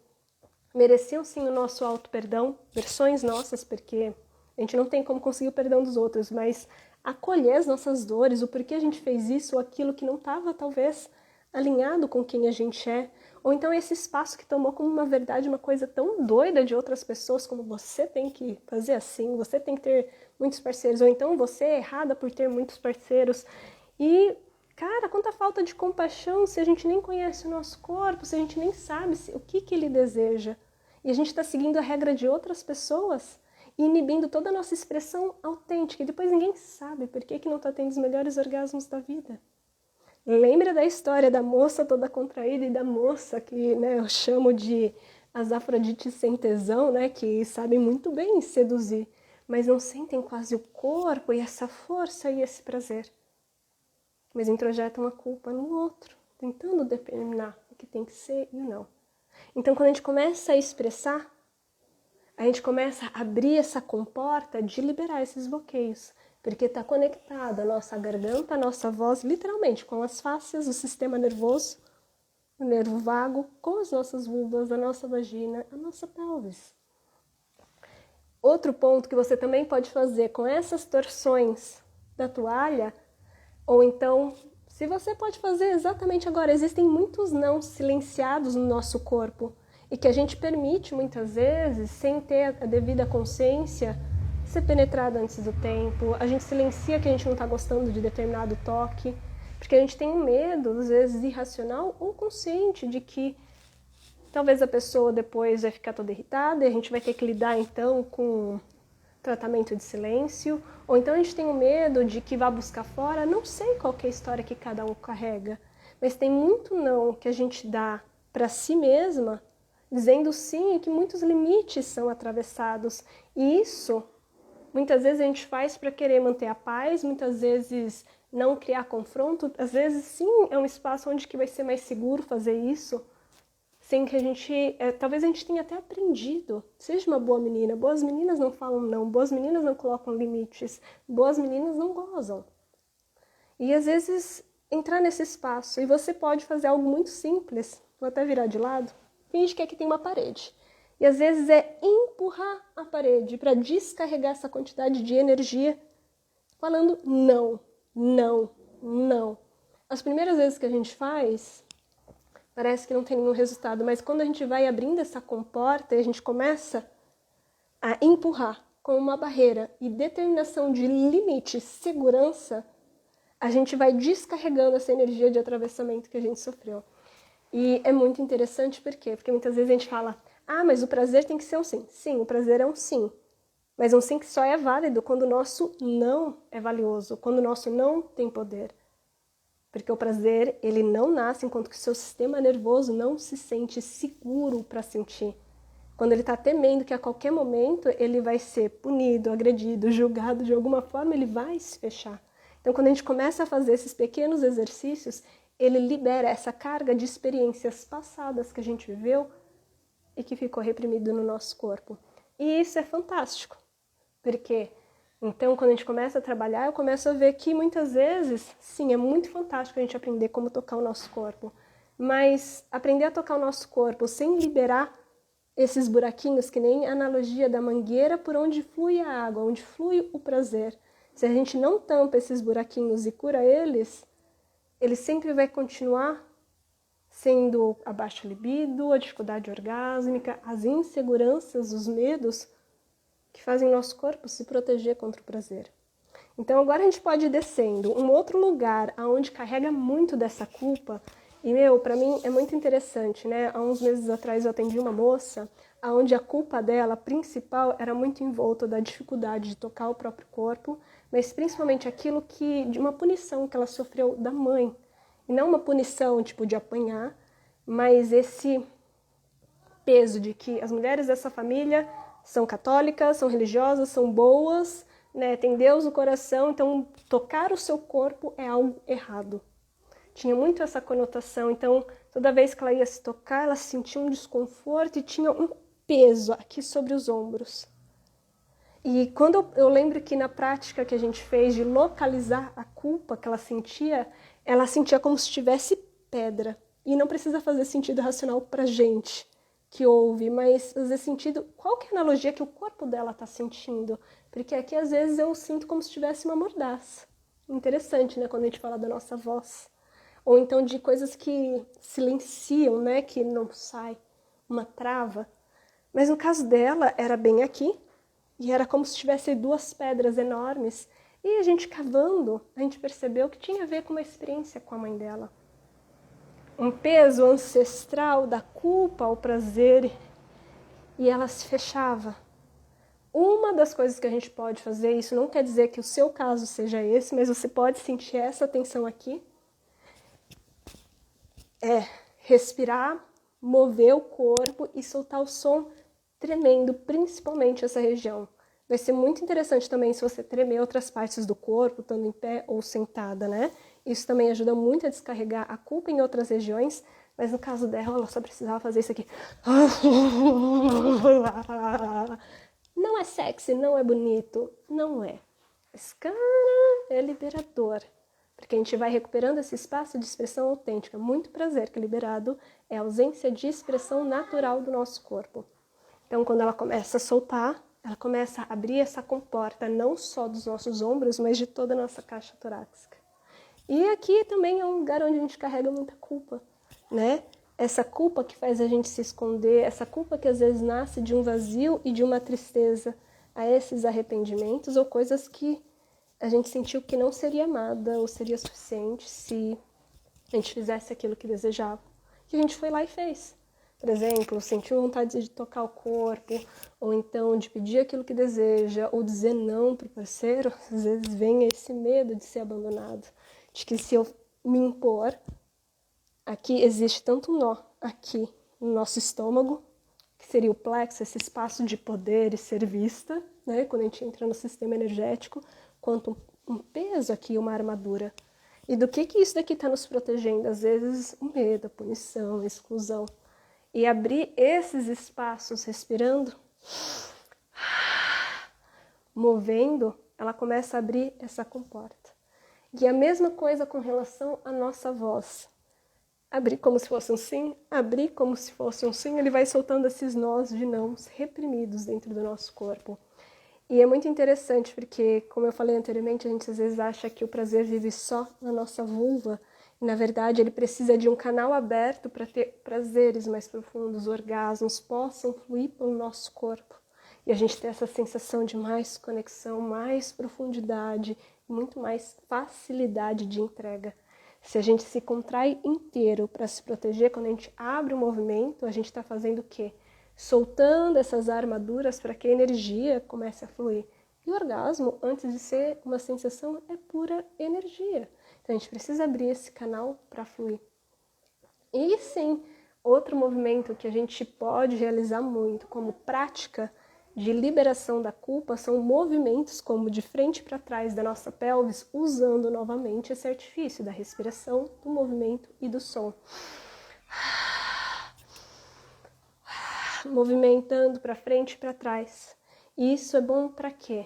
mereciam sim o nosso auto-perdão, versões nossas, porque a gente não tem como conseguir o perdão dos outros, mas acolher as nossas dores, o porquê a gente fez isso ou aquilo que não estava talvez alinhado com quem a gente é, Ou então esse espaço que tomou como uma verdade, uma coisa tão doida de outras pessoas, como você tem que fazer assim, você tem que ter muitos parceiros, ou então você é errada por ter muitos parceiros. E, cara, quanta falta de compaixão se a gente nem conhece o nosso corpo, se a gente nem sabe o que ele deseja. E a gente está seguindo a regra de outras pessoas e inibindo toda a nossa expressão autêntica. E depois ninguém sabe por que não está tendo os melhores orgasmos da vida. Lembra da história da moça toda contraída e da moça que, né, eu chamo de as Afrodites sem tesão, né, que sabem muito bem seduzir, mas não sentem quase o corpo e essa força e esse prazer. Mas introjetam a culpa no outro, tentando determinar o que tem que ser e o não. Então, quando a gente começa a expressar, a gente começa a abrir essa comporta de liberar esses bloqueios, porque está conectada a nossa garganta, a nossa voz, literalmente, com as fáscias, o sistema nervoso, o nervo vago, com as nossas vulvas, a nossa vagina, a nossa pelvis. Outro ponto que você também pode fazer com essas torções da toalha, ou então, se você pode fazer exatamente agora, existem muitos não silenciados no nosso corpo e que a gente permite muitas vezes, sem ter a devida consciência, ser penetrado antes do tempo. A gente silencia que a gente não está gostando de determinado toque, porque a gente tem um medo, às vezes irracional ou consciente, de que talvez a pessoa depois vai ficar toda irritada e a gente vai ter que lidar então com tratamento de silêncio, ou então a gente tem o medo de que vá buscar fora, não sei qual que é a história que cada um carrega, mas tem muito não que a gente dá para si mesma, dizendo sim e que muitos limites são atravessados, e isso muitas vezes a gente faz para querer manter a paz, muitas vezes não criar confronto, às vezes sim é um espaço onde que vai ser mais seguro fazer isso, sem que a gente, talvez a gente tenha até aprendido, seja uma boa menina, boas meninas não falam não, boas meninas não colocam limites, boas meninas não gozam. E às vezes entrar nesse espaço, e você pode fazer algo muito simples, vou até virar de lado, finge que aqui tem uma parede. E às vezes é empurrar a parede para descarregar essa quantidade de energia, falando não, não, não. As primeiras vezes que a gente faz, parece que não tem nenhum resultado, mas quando a gente vai abrindo essa comporta e a gente começa a empurrar com uma barreira e determinação de limite, segurança, a gente vai descarregando essa energia de atravessamento que a gente sofreu. E é muito interessante, por quê? Porque muitas vezes a gente fala, mas o prazer tem que ser um sim. Sim, o prazer é um sim. Mas um sim que só é válido quando o nosso não é valioso, quando o nosso não tem poder. Porque o prazer, ele não nasce enquanto que o seu sistema nervoso não se sente seguro para sentir. Quando ele está temendo que a qualquer momento ele vai ser punido, agredido, julgado de alguma forma, ele vai se fechar. Então, quando a gente começa a fazer esses pequenos exercícios, ele libera essa carga de experiências passadas que a gente viveu e que ficou reprimido no nosso corpo. E isso é fantástico, porque então, quando a gente começa a trabalhar, eu começo a ver que muitas vezes, sim, é muito fantástico a gente aprender como tocar o nosso corpo, mas aprender a tocar o nosso corpo sem liberar esses buraquinhos, que nem a analogia da mangueira por onde flui a água, onde flui o prazer. Se a gente não tampa esses buraquinhos e cura eles, ele sempre vai continuar sendo a baixa libido, a dificuldade orgásmica, as inseguranças, os medos que fazem nosso corpo se proteger contra o prazer. Então agora a gente pode ir descendo. Um outro lugar onde carrega muito dessa culpa, e para mim é muito interessante, né? Há uns meses atrás eu atendi uma moça onde a culpa dela principal era muito envolta da dificuldade de tocar o próprio corpo, mas principalmente aquilo de uma punição que ela sofreu da mãe. E não uma punição tipo de apanhar, mas esse peso de que as mulheres dessa família são católicas, são religiosas, são boas, né, tem Deus no coração, então tocar o seu corpo é algo errado. Tinha muito essa conotação, então toda vez que ela ia se tocar, ela sentia um desconforto e tinha um peso aqui sobre os ombros. E quando eu lembro que na prática que a gente fez de localizar a culpa que ela sentia como se tivesse pedra. E não precisa fazer sentido racional pra gente que ouve, mas fazer sentido, qual que é a analogia que o corpo dela está sentindo? Porque aqui às vezes eu sinto como se tivesse uma mordaça. Interessante, né, quando a gente fala da nossa voz. ou então de coisas que silenciam, né, que não sai, uma trava. Mas no caso dela, era bem aqui, e era como se tivesse duas pedras enormes. E a gente cavando, a gente percebeu que tinha a ver com uma experiência com a mãe dela. Um peso ancestral da culpa ao prazer, e ela se fechava. Uma das coisas que a gente pode fazer, isso não quer dizer que o seu caso seja esse, mas você pode sentir essa tensão aqui, é respirar, mover o corpo e soltar o som tremendo, principalmente essa região. Vai ser muito interessante também se você tremer outras partes do corpo, estando em pé ou sentada, né? Isso também ajuda muito a descarregar a culpa em outras regiões, mas no caso dela, ela só precisava fazer isso aqui. Não é sexy, não é bonito, não é. Esse cara é liberador, porque a gente vai recuperando esse espaço de expressão autêntica. Muito prazer, que liberado é a ausência de expressão natural do nosso corpo. Então, quando ela começa a soltar, ela começa a abrir essa comporta, não só dos nossos ombros, mas de toda a nossa caixa torácica. E aqui também é um lugar onde a gente carrega muita culpa, né? Essa culpa que faz a gente se esconder, essa culpa que às vezes nasce de um vazio e de uma tristeza a esses arrependimentos ou coisas que a gente sentiu que não seria amada ou seria suficiente se a gente fizesse aquilo que desejava. E a gente foi lá e fez. Por exemplo, sentiu vontade de tocar o corpo, ou então de pedir aquilo que deseja, ou dizer não para o parceiro. Às vezes vem esse medo de ser abandonado, de que se eu me impor, aqui existe tanto um nó aqui no nosso estômago, que seria o plexo, esse espaço de poder e ser vista, né, quando a gente entra no sistema energético, quanto um peso aqui, uma armadura. E do que isso daqui está nos protegendo? Às vezes o medo, a punição, a exclusão. E abrir esses espaços respirando, movendo, ela começa a abrir essa comporta. E a mesma coisa com relação à nossa voz. Abrir como se fosse um sim, abrir como se fosse um sim, ele vai soltando esses nós de nãos reprimidos dentro do nosso corpo. E é muito interessante porque, como eu falei anteriormente, a gente às vezes acha que o prazer vive só na nossa vulva. E, na verdade, ele precisa de um canal aberto para ter prazeres mais profundos, orgasmos possam fluir pelo nosso corpo. E a gente ter essa sensação de mais conexão, mais profundidade, muito mais facilidade de entrega. Se a gente se contrai inteiro para se proteger, quando a gente abre o movimento, a gente está fazendo o quê? Soltando essas armaduras para que a energia comece a fluir. E o orgasmo, antes de ser uma sensação, é pura energia. Então a gente precisa abrir esse canal para fluir. E sim, outro movimento que a gente pode realizar muito como prática de liberação da culpa são movimentos como de frente para trás da nossa pelvis, usando novamente esse artifício da respiração, do movimento e do som. Movimentando para frente e para trás. E isso é bom para quê?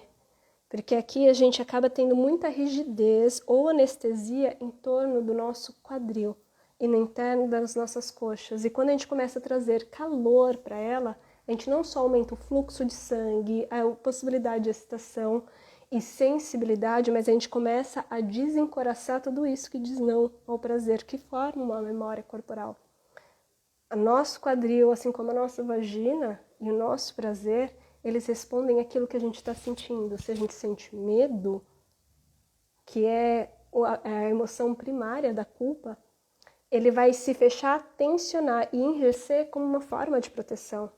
Porque aqui a gente acaba tendo muita rigidez ou anestesia em torno do nosso quadril e no interno das nossas coxas. E quando a gente começa a trazer calor para ela, a gente não só aumenta o fluxo de sangue, a possibilidade de excitação e sensibilidade, mas a gente começa a desencoraçar tudo isso que diz não ao prazer, que forma uma memória corporal. O nosso quadril, assim como a nossa vagina e o nosso prazer, eles respondem àquilo que a gente está sentindo. Se a gente sente medo, que é a emoção primária da culpa, ele vai se fechar, tensionar e enrijecer como uma forma de proteção.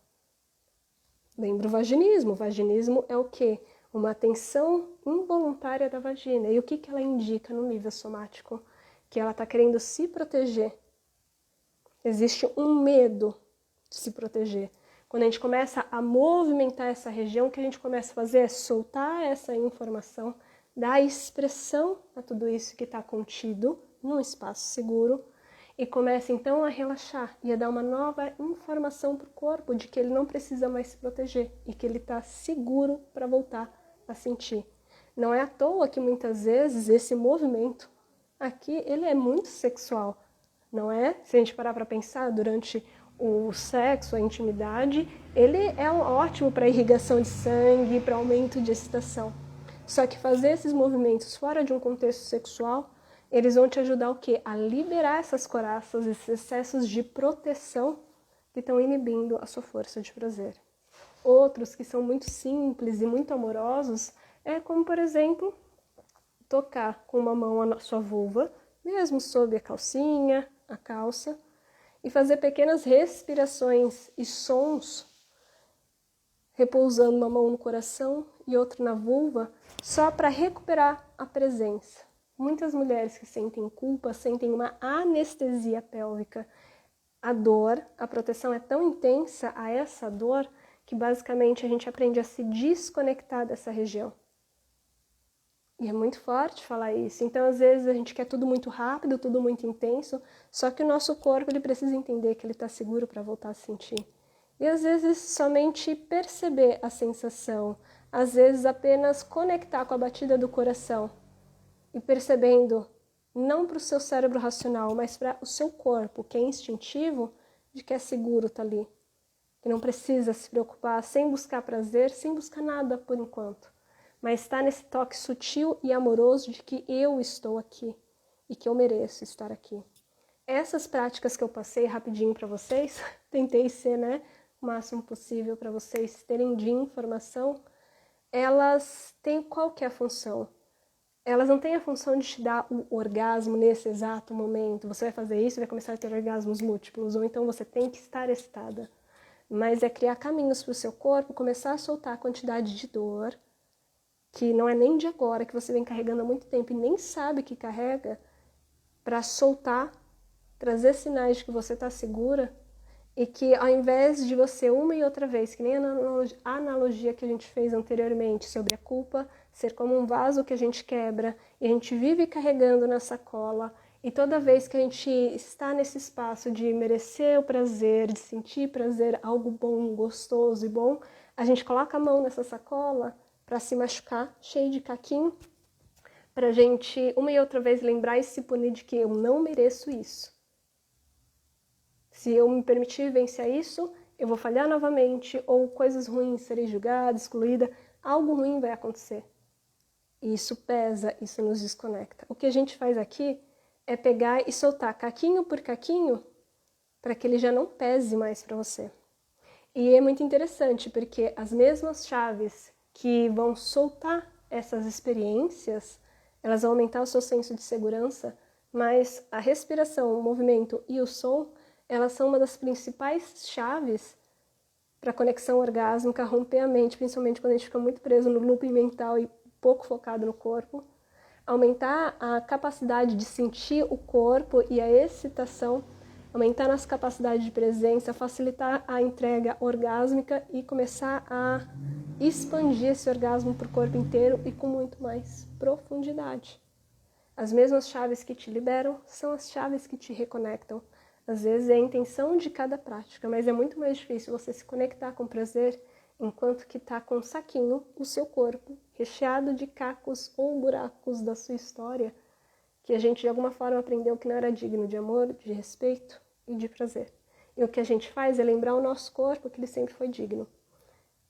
Lembra o vaginismo. O vaginismo é o quê? Uma tensão involuntária da vagina. E o que ela indica no nível somático? Que ela está querendo se proteger. Existe um medo de se proteger. Quando a gente começa a movimentar essa região, o que a gente começa a fazer é soltar essa informação, dar expressão a tudo isso que está contido num espaço seguro e começa então a relaxar e a dar uma nova informação para o corpo de que ele não precisa mais se proteger e que ele está seguro para voltar a sentir. Não é à toa que muitas vezes esse movimento aqui, ele é muito sexual, não é? Se a gente parar para pensar, durante o sexo, a intimidade, ele é ótimo para irrigação de sangue, para aumento de excitação. Só que fazer esses movimentos fora de um contexto sexual, eles vão te ajudar o quê? A liberar essas coraças, esses excessos de proteção que estão inibindo a sua força de prazer. Outros que são muito simples e muito amorosos é como, por exemplo, tocar com uma mão na sua vulva, mesmo sob a calcinha, a calça, e fazer pequenas respirações e sons, repousando uma mão no coração e outra na vulva, só para recuperar a presença. Muitas mulheres que sentem culpa sentem uma anestesia pélvica. A dor, a proteção é tão intensa a essa dor que basicamente a gente aprende a se desconectar dessa região. E é muito forte falar isso. Então, às vezes, a gente quer tudo muito rápido, tudo muito intenso, só que o nosso corpo ele precisa entender que ele está seguro para voltar a sentir. E, às vezes, somente perceber a sensação, às vezes, apenas conectar com a batida do coração e percebendo, não para o seu cérebro racional, mas para o seu corpo, que é instintivo, de que é seguro estar ali. Que não precisa se preocupar sem buscar prazer, sem buscar nada por enquanto. Mas está nesse toque sutil e amoroso de que eu estou aqui e que eu mereço estar aqui. Essas práticas que eu passei rapidinho para vocês, tentei ser o máximo possível para vocês terem de informação, elas têm qual que é a função? Elas não têm a função de te dar o orgasmo nesse exato momento. Você vai fazer isso e vai começar a ter orgasmos múltiplos, ou então você tem que estar excitada. Mas é criar caminhos para o seu corpo, começar a soltar a quantidade de dor, que não é nem de agora, que você vem carregando há muito tempo e nem sabe que carrega, para soltar, trazer sinais de que você está segura e que ao invés de você uma e outra vez, que nem a analogia que a gente fez anteriormente sobre a culpa ser como um vaso que a gente quebra e a gente vive carregando na sacola e toda vez que a gente está nesse espaço de merecer o prazer, de sentir prazer, algo bom, gostoso e bom, a gente coloca a mão nessa sacola para se machucar, cheio de caquinho, para a gente uma e outra vez lembrar e se punir de que eu não mereço isso. Se eu me permitir vivenciar isso, eu vou falhar novamente, ou coisas ruins, serei julgada, excluída, algo ruim vai acontecer. E isso pesa, isso nos desconecta. O que a gente faz aqui é pegar e soltar caquinho por caquinho, para que ele já não pese mais para você. E é muito interessante, porque as mesmas chaves que vão soltar essas experiências, elas vão aumentar o seu senso de segurança, mas a respiração, o movimento e o som, elas são uma das principais chaves para a conexão orgásmica, romper a mente, principalmente quando a gente fica muito preso no looping mental e pouco focado no corpo, aumentar a capacidade de sentir o corpo e a excitação, aumentar nossa capacidade de presença, facilitar a entrega orgásmica e começar a expandir esse orgasmo para o corpo inteiro e com muito mais profundidade. As mesmas chaves que te liberam são as chaves que te reconectam. Às vezes é a intenção de cada prática, mas é muito mais difícil você se conectar com prazer enquanto que está com um saquinho o seu corpo, recheado de cacos ou buracos da sua história, que a gente de alguma forma aprendeu que não era digno de amor, de respeito e de prazer. E o que a gente faz é lembrar o nosso corpo que ele sempre foi digno,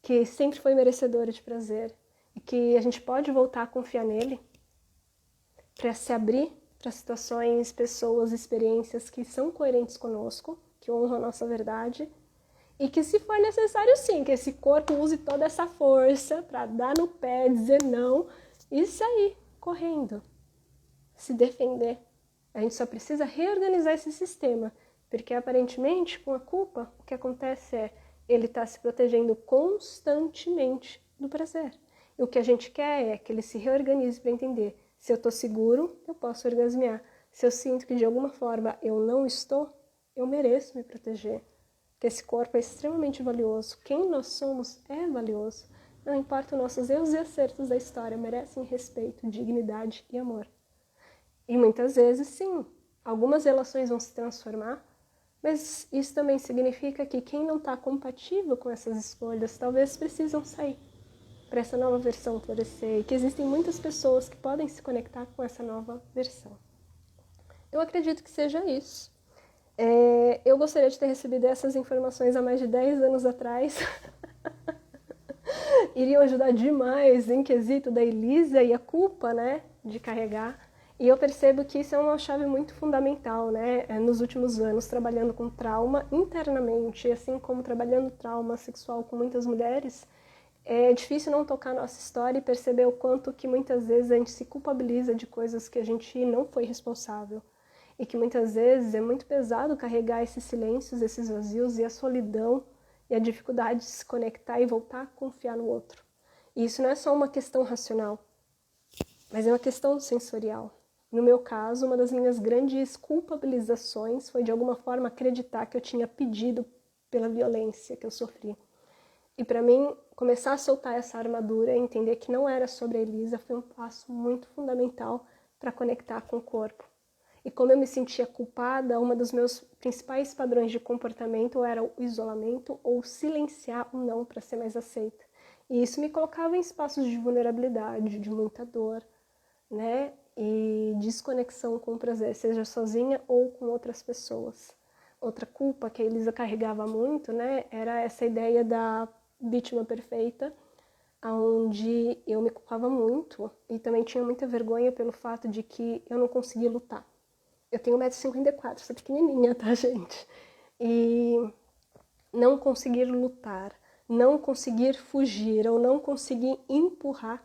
que sempre foi merecedor de prazer, e que a gente pode voltar a confiar nele para se abrir para situações, pessoas, experiências que são coerentes conosco, que honram a nossa verdade, e que se for necessário sim, que esse corpo use toda essa força para dar no pé, dizer não e sair correndo, se defender. A gente só precisa reorganizar esse sistema, porque aparentemente com a culpa o que acontece é ele está se protegendo constantemente do prazer. E o que a gente quer é que ele se reorganize para entender: se eu estou seguro, eu posso orgasmear. Se eu sinto que de alguma forma eu não estou, eu mereço me proteger. Porque esse corpo é extremamente valioso. Quem nós somos é valioso. Não importa os nossos erros e acertos da história, merecem respeito, dignidade e amor. E muitas vezes, sim, algumas relações vão se transformar, mas isso também significa que quem não está compatível com essas escolhas, talvez precisam sair para essa nova versão florescer, e que existem muitas pessoas que podem se conectar com essa nova versão. Eu acredito que seja isso. Eu gostaria de ter recebido essas informações há mais de 10 anos atrás. Iriam ajudar demais em quesito da Elisa e a culpa, de carregar. E eu percebo que isso é uma chave muito fundamental, né? Nos últimos anos, trabalhando com trauma internamente, assim como trabalhando trauma sexual com muitas mulheres, é difícil não tocar nossa história e perceber o quanto que muitas vezes a gente se culpabiliza de coisas que a gente não foi responsável. E que muitas vezes é muito pesado carregar esses silêncios, esses vazios e a solidão e a dificuldade de se conectar e voltar a confiar no outro. E isso não é só uma questão racional, mas é uma questão sensorial. No meu caso, uma das minhas grandes culpabilizações foi de alguma forma acreditar que eu tinha pedido pela violência que eu sofri. E para mim, começar a soltar essa armadura e entender que não era sobre a Elisa foi um passo muito fundamental para conectar com o corpo. E como eu me sentia culpada, um dos meus principais padrões de comportamento era o isolamento ou silenciar o não para ser mais aceita. E isso me colocava em espaços de vulnerabilidade, de muita dor, né? E desconexão com o prazer, seja sozinha ou com outras pessoas. Outra culpa que a Elisa carregava muito, né, era essa ideia da vítima perfeita, onde eu me culpava muito e também tinha muita vergonha pelo fato de que eu não conseguia lutar. Eu tenho 1,54 m, sou pequenininha, tá, gente? E não conseguir lutar, não conseguir fugir ou não conseguir empurrar,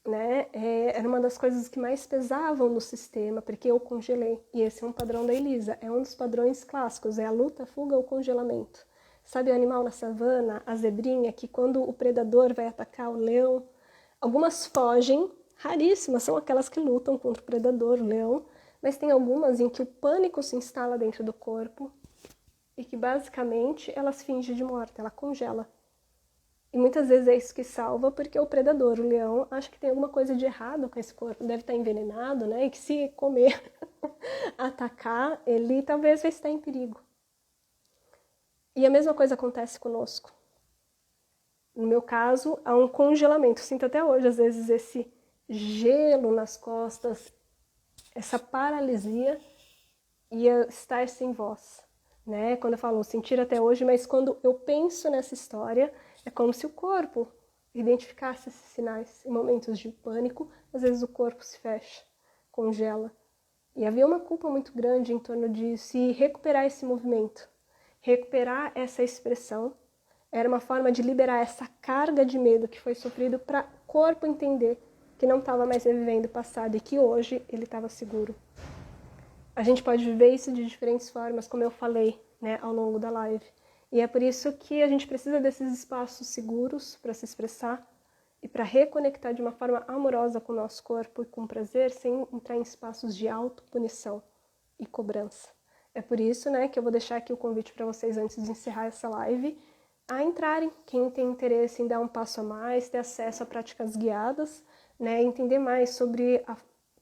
né, era uma das coisas que mais pesavam no sistema, porque eu congelei. E esse é um padrão da Elisa, é um dos padrões clássicos, é a luta, a fuga ou congelamento. Sabe o animal na savana, a zebrinha, que quando o predador vai atacar o leão, algumas fogem, raríssimas são aquelas que lutam contra o predador, o leão, mas tem algumas em que o pânico se instala dentro do corpo e que basicamente ela se finge de morta, ela congela. E muitas vezes é isso que salva, porque o predador, o leão, acha que tem alguma coisa de errado com esse corpo, deve estar envenenado, né? E que se comer, atacar, ele talvez vai estar em perigo. E a mesma coisa acontece conosco. No meu caso, há um congelamento. Sinto até hoje, às vezes, esse gelo nas costas, essa paralisia e estar sem voz, né? Quando eu falo sentir até hoje, mas quando eu penso nessa história, é como se o corpo identificasse esses sinais. Em momentos de pânico, às vezes o corpo se fecha, congela. E havia uma culpa muito grande em torno disso, e recuperar esse movimento, recuperar essa expressão, era uma forma de liberar essa carga de medo que foi sofrido para o corpo entender que não estava mais revivendo o passado e que hoje ele estava seguro. A gente pode viver isso de diferentes formas, como eu falei, né, ao longo da live. E é por isso que a gente precisa desses espaços seguros para se expressar e para reconectar de uma forma amorosa com o nosso corpo e com prazer, sem entrar em espaços de autopunição e cobrança. É por isso, né, que eu vou deixar aqui o convite para vocês antes de encerrar essa live, a entrarem, quem tem interesse em dar um passo a mais, ter acesso a práticas guiadas, né, entender mais sobre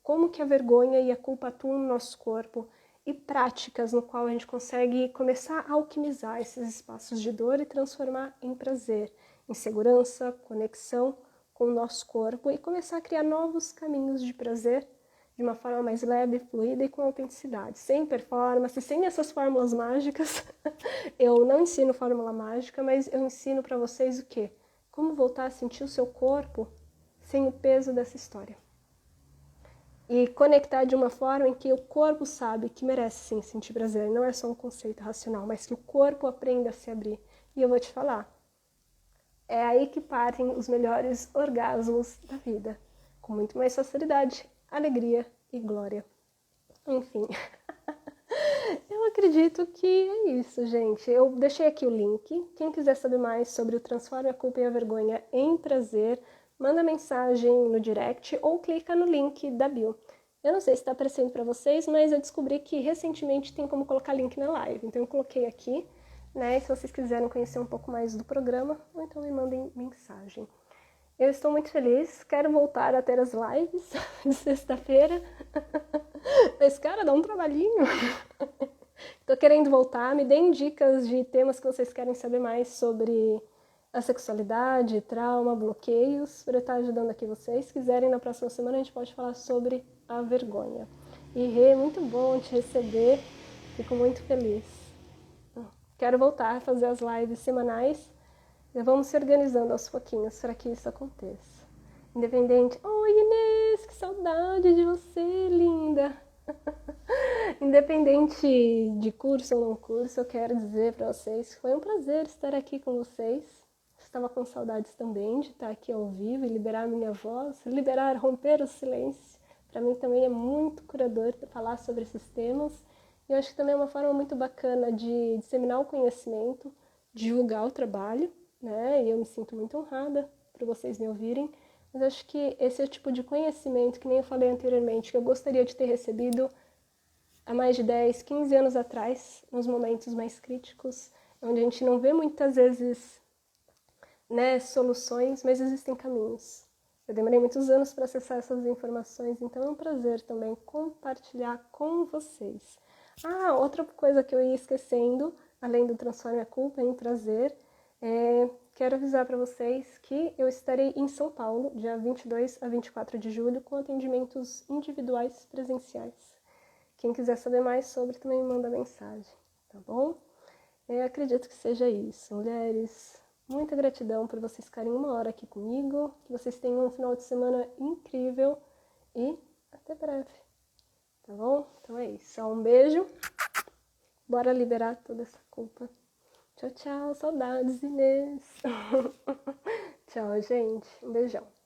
como que a vergonha e a culpa atuam no nosso corpo e práticas no qual a gente consegue começar a alquimizar esses espaços de dor e transformar em prazer, em segurança, conexão com o nosso corpo e começar a criar novos caminhos de prazer de uma forma mais leve, fluida e com autenticidade, sem performance, sem essas fórmulas mágicas. Eu não ensino fórmula mágica, mas eu ensino para vocês o quê? Como voltar a sentir o seu corpo sem o peso dessa história. E conectar de uma forma em que o corpo sabe que merece sim sentir prazer. Não é só um conceito racional, mas que o corpo aprenda a se abrir. E eu vou te falar, é aí que partem os melhores orgasmos da vida. Com muito mais facilidade, alegria e glória. Enfim, eu acredito que é isso, gente. Eu deixei aqui o link. Quem quiser saber mais sobre o Transforme a Culpa e a Vergonha em Prazer, manda mensagem no direct ou clica no link da bio. Eu não sei se está aparecendo para vocês, mas eu descobri que recentemente tem como colocar link na live. Então eu coloquei aqui, né? E se vocês quiserem conhecer um pouco mais do programa, ou então me mandem mensagem. Eu estou muito feliz, quero voltar a ter as lives de sexta-feira. Mas, cara, dá um trabalhinho. Tô querendo voltar, me deem dicas de temas que vocês querem saber mais sobre a sexualidade, trauma, bloqueios, para eu estar ajudando aqui vocês. Se quiserem, na próxima semana a gente pode falar sobre a vergonha. E Rê, muito bom te receber, fico muito feliz. Quero voltar a fazer as lives semanais e vamos se organizando aos pouquinhos para que isso aconteça. Independente. Oi, Inês, que saudade de você, linda! Independente de curso ou não curso, eu quero dizer para vocês que foi um prazer estar aqui com vocês. Estava com saudades também de estar aqui ao vivo e liberar minha voz, romper o silêncio. Para mim também é muito curador falar sobre esses temas. E eu acho que também é uma forma muito bacana de disseminar o conhecimento, divulgar o trabalho, né? E eu me sinto muito honrada por vocês me ouvirem. Mas acho que esse é o tipo de conhecimento, que nem eu falei anteriormente, que eu gostaria de ter recebido há mais de 10, 15 anos atrás, nos momentos mais críticos, onde a gente não vê muitas vezes, né, soluções, mas existem caminhos. Eu demorei muitos anos para acessar essas informações, então é um prazer também compartilhar com vocês. Ah, outra coisa que eu ia esquecendo, além do Transforme a Culpa em Prazer, quero avisar para vocês que eu estarei em São Paulo, dia 22 a 24 de julho, com atendimentos individuais presenciais. Quem quiser saber mais sobre também me manda mensagem, tá bom? Eu acredito que seja isso. Mulheres, muita gratidão por vocês ficarem uma hora aqui comigo, que vocês tenham um final de semana incrível e até breve, tá bom? Então é isso. Um beijo. Bora liberar toda essa culpa. Tchau, tchau. Saudades, Inês. Tchau, gente. Um beijão.